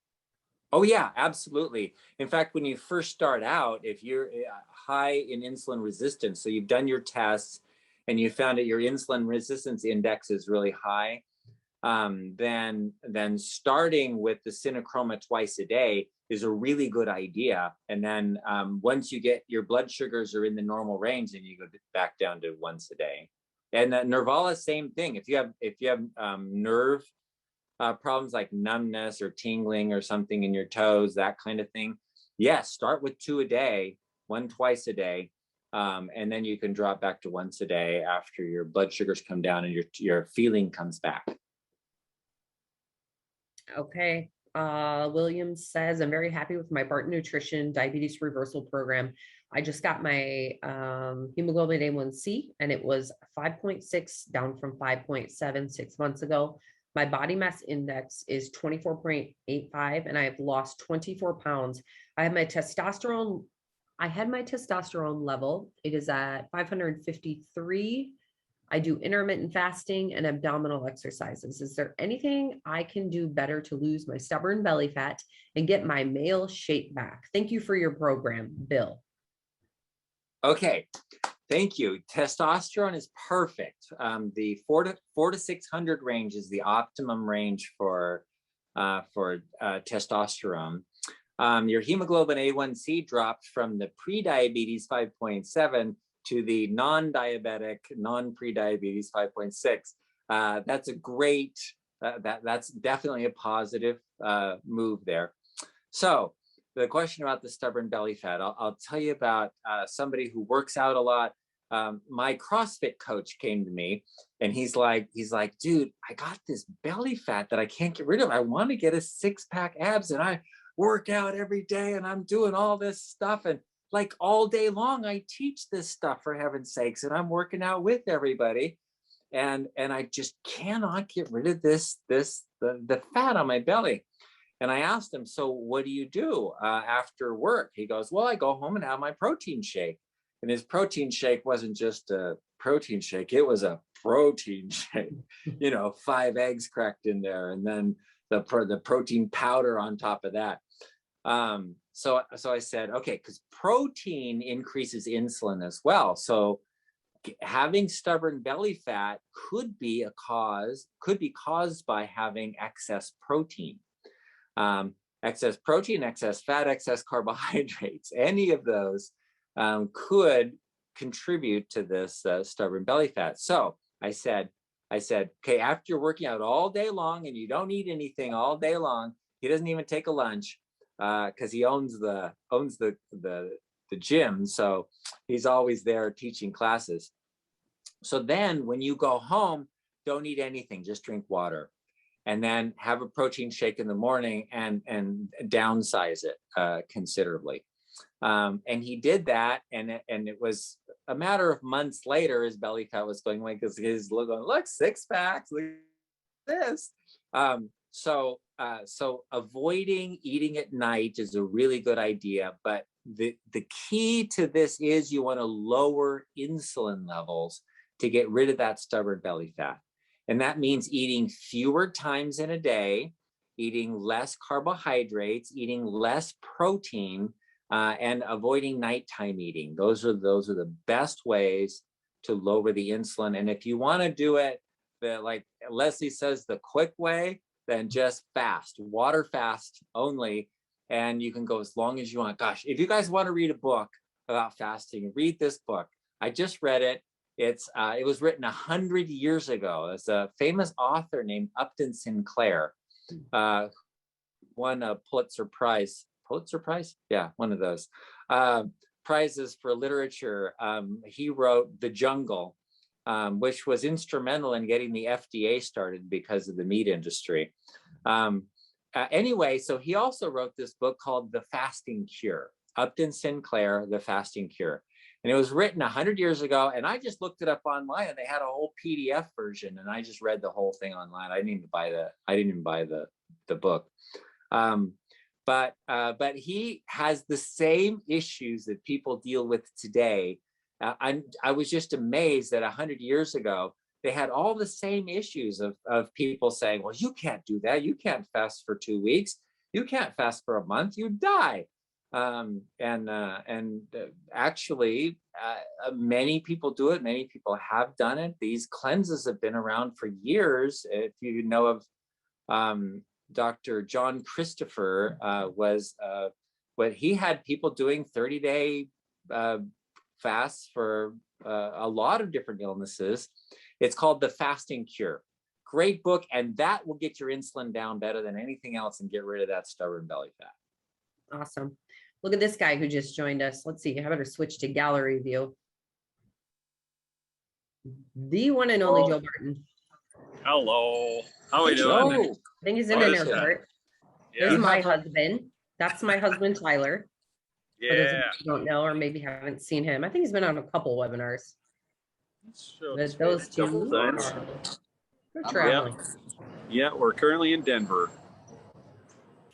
Oh yeah, absolutely. In fact, when you first start out, if you're high in insulin resistance, so you've done your tests and you found that your insulin resistance index is really high, then starting with the Synachroma twice a day is a really good idea. And then once you get your blood sugars are in the normal range, then you go back down to once a day. And Nervala, same thing. If you have nerve problems like numbness or tingling or something in your toes, that kind of thing, yes, start with 2 a day, 1 twice a day. And then you can drop back to once a day after your blood sugars come down and your feeling comes back. Okay. Williams says, I'm very happy with my Barton Nutrition Diabetes Reversal Program. I just got my hemoglobin A1C and it was 5.6 down from 5.7 6 months ago. My body mass index is 24.85 and I have lost 24 pounds. I had my testosterone level. It is at 553. I do intermittent fasting and abdominal exercises. Is there anything I can do better to lose my stubborn belly fat and get my male shape back? Thank you for your program, Bill. Okay, thank you. Testosterone is perfect. The 400 to 600 range is the optimum range for testosterone. Your hemoglobin A1C dropped from the pre-diabetes 5.7 to the non-diabetic, non-pre-diabetes 5.6. That's a great, that's definitely a positive move there. So the question about the stubborn belly fat, I'll tell you about somebody who works out a lot. My CrossFit coach came to me and he's like, dude, I got this belly fat that I can't get rid of. I want to get a 6-pack abs and I work out every day and I'm doing all this stuff. And like all day long, I teach this stuff, for heaven's sakes, and I'm working out with everybody. And I just cannot get rid of the fat on my belly. And I asked him, so what do you do after work? He goes, well, I go home and have my protein shake. And his protein shake wasn't just a protein shake, it was a protein shake, 5 eggs cracked in there, and then the protein powder on top of that. So I said, okay, because protein increases insulin as well. So having stubborn belly fat could be caused by having excess protein. Excess protein, excess fat, excess carbohydrates, any of those could contribute to this stubborn belly fat. So I said, okay, after you're working out all day long and you don't eat anything all day long, he doesn't even take a lunch because he owns the gym. So he's always there teaching classes. So then when you go home, don't eat anything, just drink water. And then have a protein shake in the morning and downsize it considerably. And he did that, and it was a matter of months later, his belly fat was going away because his look 6 packs, look at this. So avoiding eating at night is a really good idea, but the key to this is you want to lower insulin levels to get rid of that stubborn belly fat. And that means eating fewer times in a day, eating less carbohydrates, eating less protein, and avoiding nighttime eating. Those are the best ways to lower the insulin. And if you want to do it, like Leslie says, the quick way, then just fast, water fast only. And you can go as long as you want. Gosh, if you guys want to read a book about fasting, read this book. I just read it. It was written 100 years ago. It's a famous author named Upton Sinclair, won a Pulitzer Prize. Pulitzer Prize? Yeah, one of those prizes for literature. He wrote The Jungle, which was instrumental in getting the FDA started because of the meat industry. Anyway, so he also wrote this book called The Fasting Cure. Upton Sinclair, The Fasting Cure. And it was written 100 years ago, and I just looked it up online, and they had a whole PDF version, and I just read the whole thing online. I didn't even buy the book. But he has the same issues that people deal with today. I was just amazed that 100 years ago, they had all the same issues of people saying, well, you can't do that. You can't fast for 2 weeks. You can't fast for a month. You die. Actually, many people do it. Many people have done it. These cleanses have been around for years. If you know of Dr. John Christopher, what he had people doing 30-day fasts for a lot of different illnesses. It's called The Fasting Cure. Great book, and that will get your insulin down better than anything else and get rid of that stubborn belly fat. Awesome. Look at this guy who just joined us. Let's see. I better switch to gallery view. The one and only Joe Barton. Hello. How are we doing? I think he's in an airport. Yeah. There's my husband. That's my husband, Tyler. For those of Yeah. you who don't know or maybe haven't seen him. I think he's been on a couple webinars. But those two are traveling. Yeah, we're currently in Denver.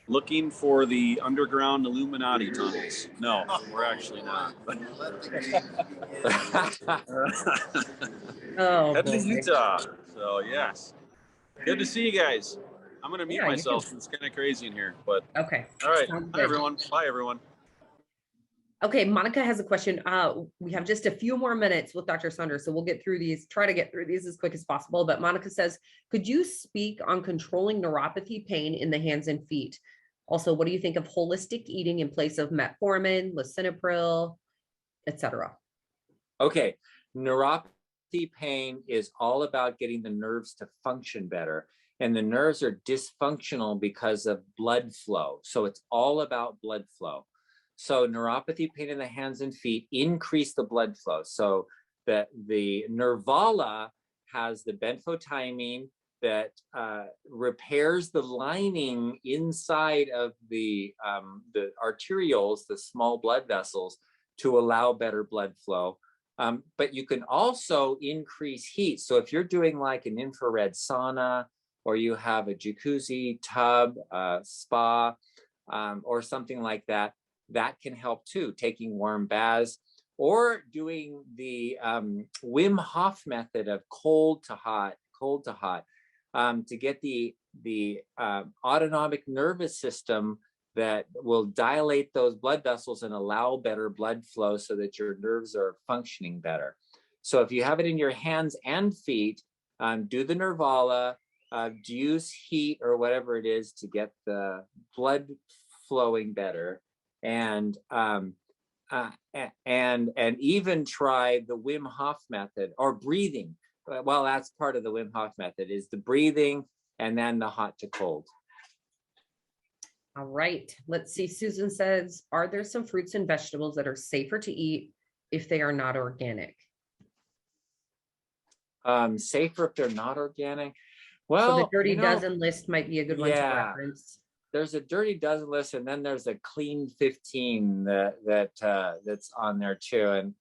Looking for the underground Illuminati tunnels. No, we're actually not. Oh, Heading to boy. Utah. So yes. Good to see you guys. I'm gonna mute Yeah, you myself. It's kind of crazy in here, but Okay. all right. Sounds Hi good. everyone. Bye everyone. Okay, Monica has a question. We have just a few more minutes with Dr. Saunders, so we'll try to get through these as quick as possible. But Monica says, could you speak on controlling neuropathy pain in the hands and feet? Also, what do you think of holistic eating in place of metformin, lisinopril, etc.? Okay, neuropathy pain is all about getting the nerves to function better. And the nerves are dysfunctional because of blood flow. So it's all about blood flow. So neuropathy pain in the hands and feet increase the blood flow. So the nervala has the benfotiamine that repairs the lining inside of the arterioles, the small blood vessels, to allow better blood flow. But you can also increase heat. So if you're doing like an infrared sauna, or you have a jacuzzi, tub, spa, or something like that, that can help too. Taking warm baths, or doing the Wim Hof method of cold to hot, to get the autonomic nervous system that will dilate those blood vessels and allow better blood flow so that your nerves are functioning better. So if you have it in your hands and feet, do the nervala, use heat or whatever it is to get the blood flowing better, and even try the Wim Hof method or breathing. Well, that's part of the Wim Hof method, is the breathing and then the hot to cold. All right, let's see. Susan says, are there some fruits and vegetables that are safer to eat if they are not organic? Safer if they're not organic? So Well, the dirty dozen list might be a good one to reference. There's a dirty dozen list, and then there's a clean 15 that's on there too. And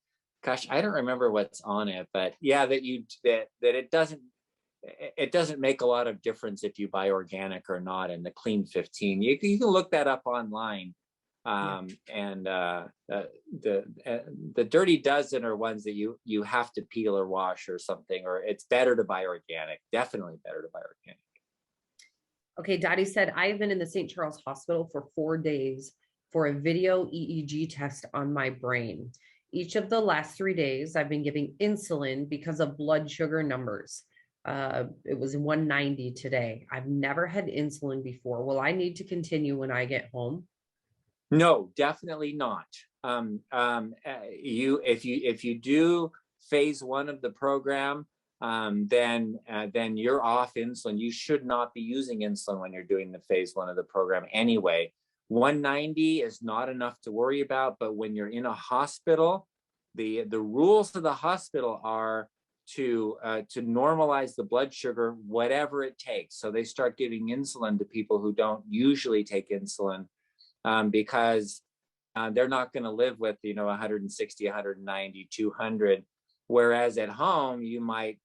gosh, I don't remember what's on it, but yeah, that it doesn't make a lot of difference if you buy organic or not in the clean 15. You can look that up online. And the dirty dozen are ones that you have to peel or wash or something, or it's better to buy organic. Definitely better to buy organic. Okay, Dottie said, I have been in the St. Charles Hospital for 4 days for a video EEG test on my brain. Each of the last 3 days, I've been giving insulin because of blood sugar numbers. It was 190 today. I've never had insulin before. Will I need to continue when I get home? No, definitely not. If you do phase 1 of the program, then you're off insulin. You should not be using insulin when you're doing the phase 1 of the program anyway. 190 is not enough to worry about, but when you're in a hospital, the rules of the hospital are to normalize the blood sugar, whatever it takes. So they start giving insulin to people who don't usually take insulin, because they're not going to live with 160, 190, 200. Whereas at home, you might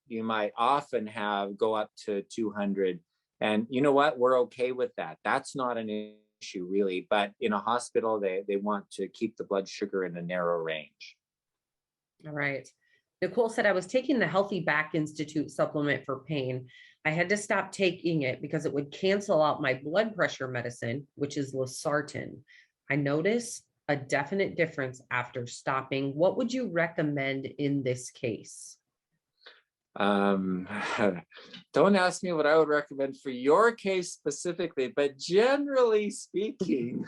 often go up to 200. And you know what? We're okay with that. That's not an issue really. But in a hospital, they want to keep the blood sugar in a narrow range. All right. Nicole said, I was taking the Healthy Back Institute supplement for pain. I had to stop taking it because it would cancel out my blood pressure medicine, which is losartan. I noticed a definite difference after stopping. What would you recommend in this case? Don't ask me what I would recommend for your case specifically, but generally speaking,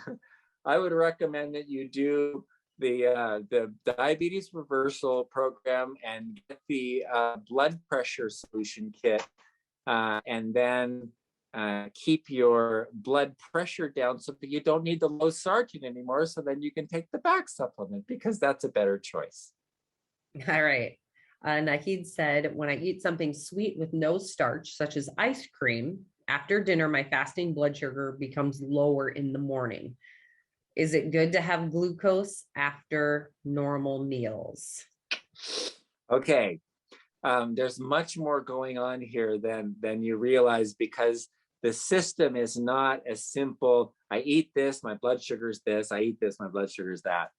I would recommend that you do the diabetes reversal program and get the blood pressure solution kit, and then keep your blood pressure down so that you don't need the losartan anymore. So then you can take the back supplement, because that's a better choice. All right. Nahid said, when I eat something sweet with no starch, such as ice cream, after dinner, my fasting blood sugar becomes lower in the morning. Is it good to have glucose after normal meals? Okay. There's much more going on here than you realize, because the system is not as simple. I eat this, my blood sugar is this. I eat this, my blood sugar is that.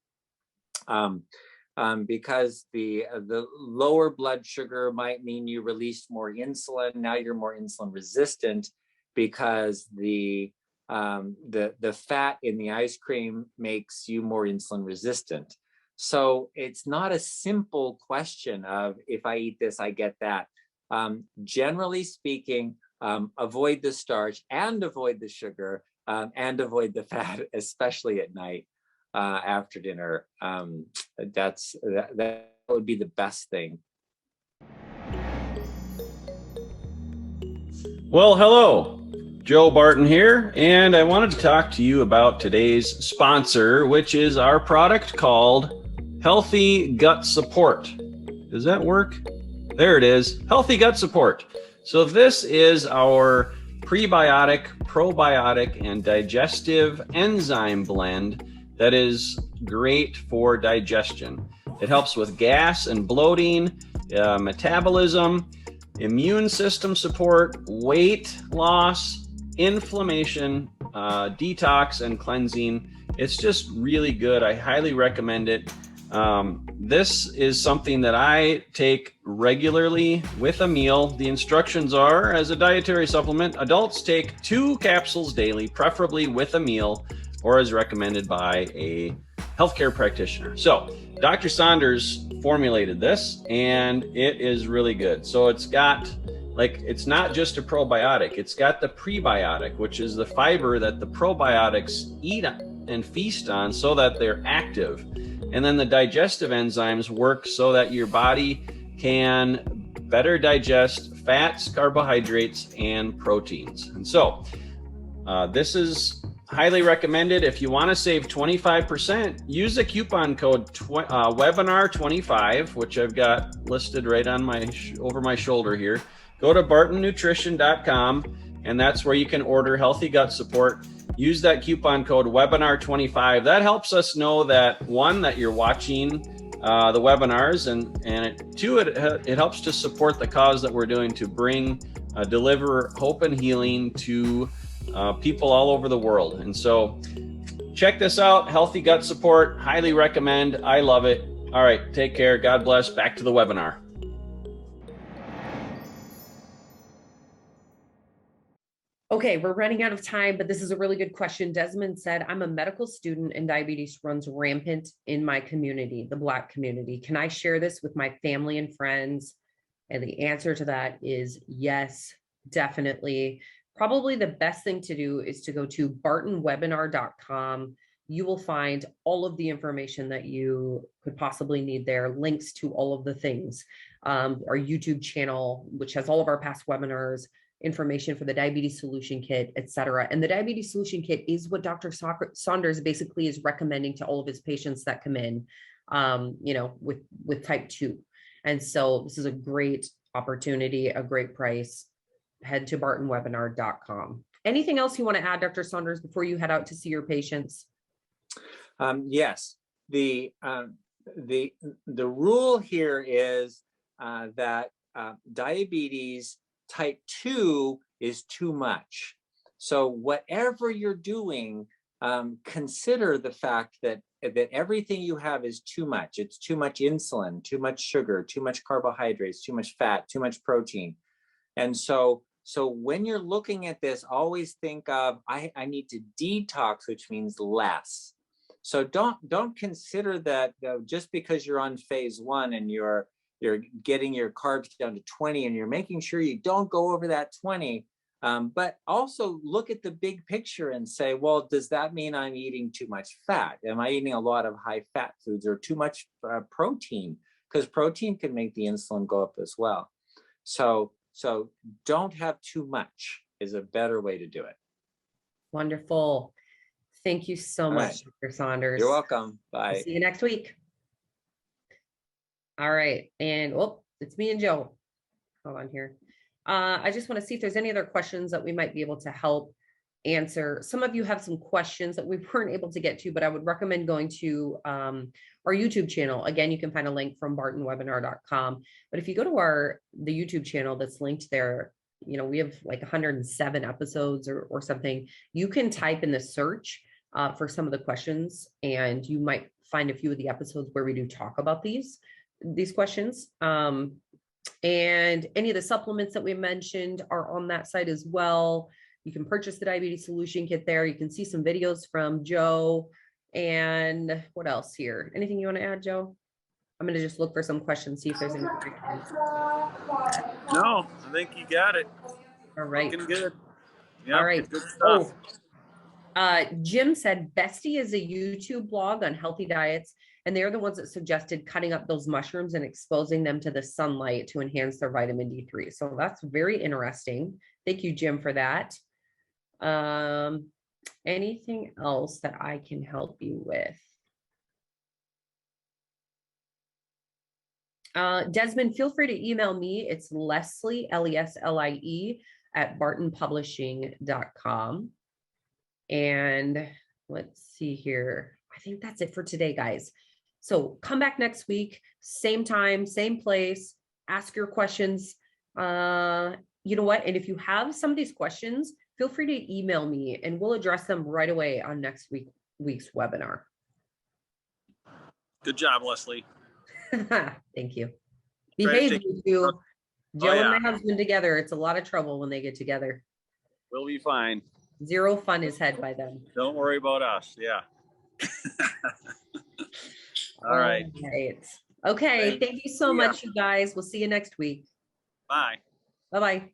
Because the lower blood sugar might mean you released more insulin. Now you're more insulin resistant because the fat in the ice cream makes you more insulin resistant. So it's not a simple question of, if I eat this, I get that. Generally speaking, avoid the starch and avoid the sugar, and avoid the fat, especially at night after dinner. That's would be the best thing. Well, hello, Joe Barton here, and I wanted to talk to you about today's sponsor, which is our product called Healthy Gut Support. Does that work? There it is, Healthy Gut Support. So this is our prebiotic, probiotic, and digestive enzyme blend that is great for digestion. It helps with gas and bloating, metabolism, immune system support, weight loss, inflammation, detox, and cleansing. It's just really good. I highly recommend it. This is something that I take regularly with a meal. The instructions are, as a dietary supplement, adults take 2 capsules daily, preferably with a meal, or as recommended by a healthcare practitioner. So Dr. Saunders formulated this, and it is really good. So it's got, like, it's not just a probiotic, it's got the prebiotic, which is the fiber that the probiotics eat and feast on so that they're active. And then the digestive enzymes work so that your body can better digest fats, carbohydrates, and proteins. And so this is highly recommended. If you want to save 25%, use the coupon code webinar25, which I've got listed right on my over my shoulder here. Go to bartonnutrition.com, and that's where you can order Healthy Gut Support. Use that coupon code webinar25. That helps us know that, one, that you're watching the webinars, and two, it helps to support the cause that we're doing to bring, deliver hope and healing to people all over the world. And so check this out, Healthy Gut Support. Highly recommend. I love it. All right, take care. God bless. Back to the webinar. Okay, we're running out of time, but this is a really good question. Desmond said, I'm a medical student and diabetes runs rampant in my community, the Black community. Can I share this with my family and friends? And the answer to that is yes, definitely. Probably the best thing to do is to go to bartonwebinar.com. You will find all of the information that you could possibly need there, links to all of the things, our YouTube channel, which has all of our past webinars, information for the diabetes solution kit, etc. And the diabetes solution kit is what Dr. Saunders basically is recommending to all of his patients that come in, with type 2. And so this is a great opportunity, a great price. Head to bartonwebinar.com. Anything else you want to add, Dr. Saunders, before you head out to see your patients? Yes, the rule here is that diabetes type 2 is too much. So whatever you're doing, consider the fact that everything you have is too much. It's too much insulin, too much sugar, too much carbohydrates, too much fat, too much protein. And so when you're looking at this, always think of, I need to detox, which means less. So don't consider that just because you're on phase 1 and you're getting your carbs down to 20 and you're making sure you don't go over that 20, but also look at the big picture and say, well, does that mean I'm eating too much fat? Am I eating a lot of high fat foods or too much protein? Because protein can make the insulin go up as well. So don't have too much is a better way to do it. Wonderful. Thank you so much, Dr. Saunders. You're welcome. Bye. I'll see you next week. All right. And it's me and Joe. Hold on here. I just want to see if there's any other questions that we might be able to help answer. Some of you have some questions that we weren't able to get to, but I would recommend going to our YouTube channel. Again, you can find a link from bartonwebinar.com. But if you go to the YouTube channel that's linked there, we have like 107 episodes or something. You can type in the search for some of the questions, and you might find a few of the episodes where we do talk about these questions. And any of the supplements that we mentioned are on that site as well. You can purchase the diabetes solution kit there. You can see some videos from Joe. And what else here? Anything you want to add, Joe? I'm going to just look for some questions, see if there's any questions. No, I think you got it. All right. Looking good. Yep, All right. good stuff. Jim said Bestie is a YouTube blog on healthy diets, and they're the ones that suggested cutting up those mushrooms and exposing them to the sunlight to enhance their vitamin D3. So that's very interesting. Thank you, Jim, for that. Anything else that I can help you with? Desmond, feel free to email me. It's Leslie, Leslie, at bartonpublishing.com. And let's see here. I think that's it for today, guys. So come back next week, same time, same place, ask your questions. You know what? And if you have some of these questions, feel free to email me and we'll address them right away on next week's webinar. Good job, Leslie. Thank you. Behave, you two. Jill yeah. and my husband together. It's a lot of trouble when they get together. We'll be fine. Zero fun is had by them. Don't worry about us. Yeah. All right. Okay. Thank you so much, you guys. We'll see you next week. Bye. Bye-bye.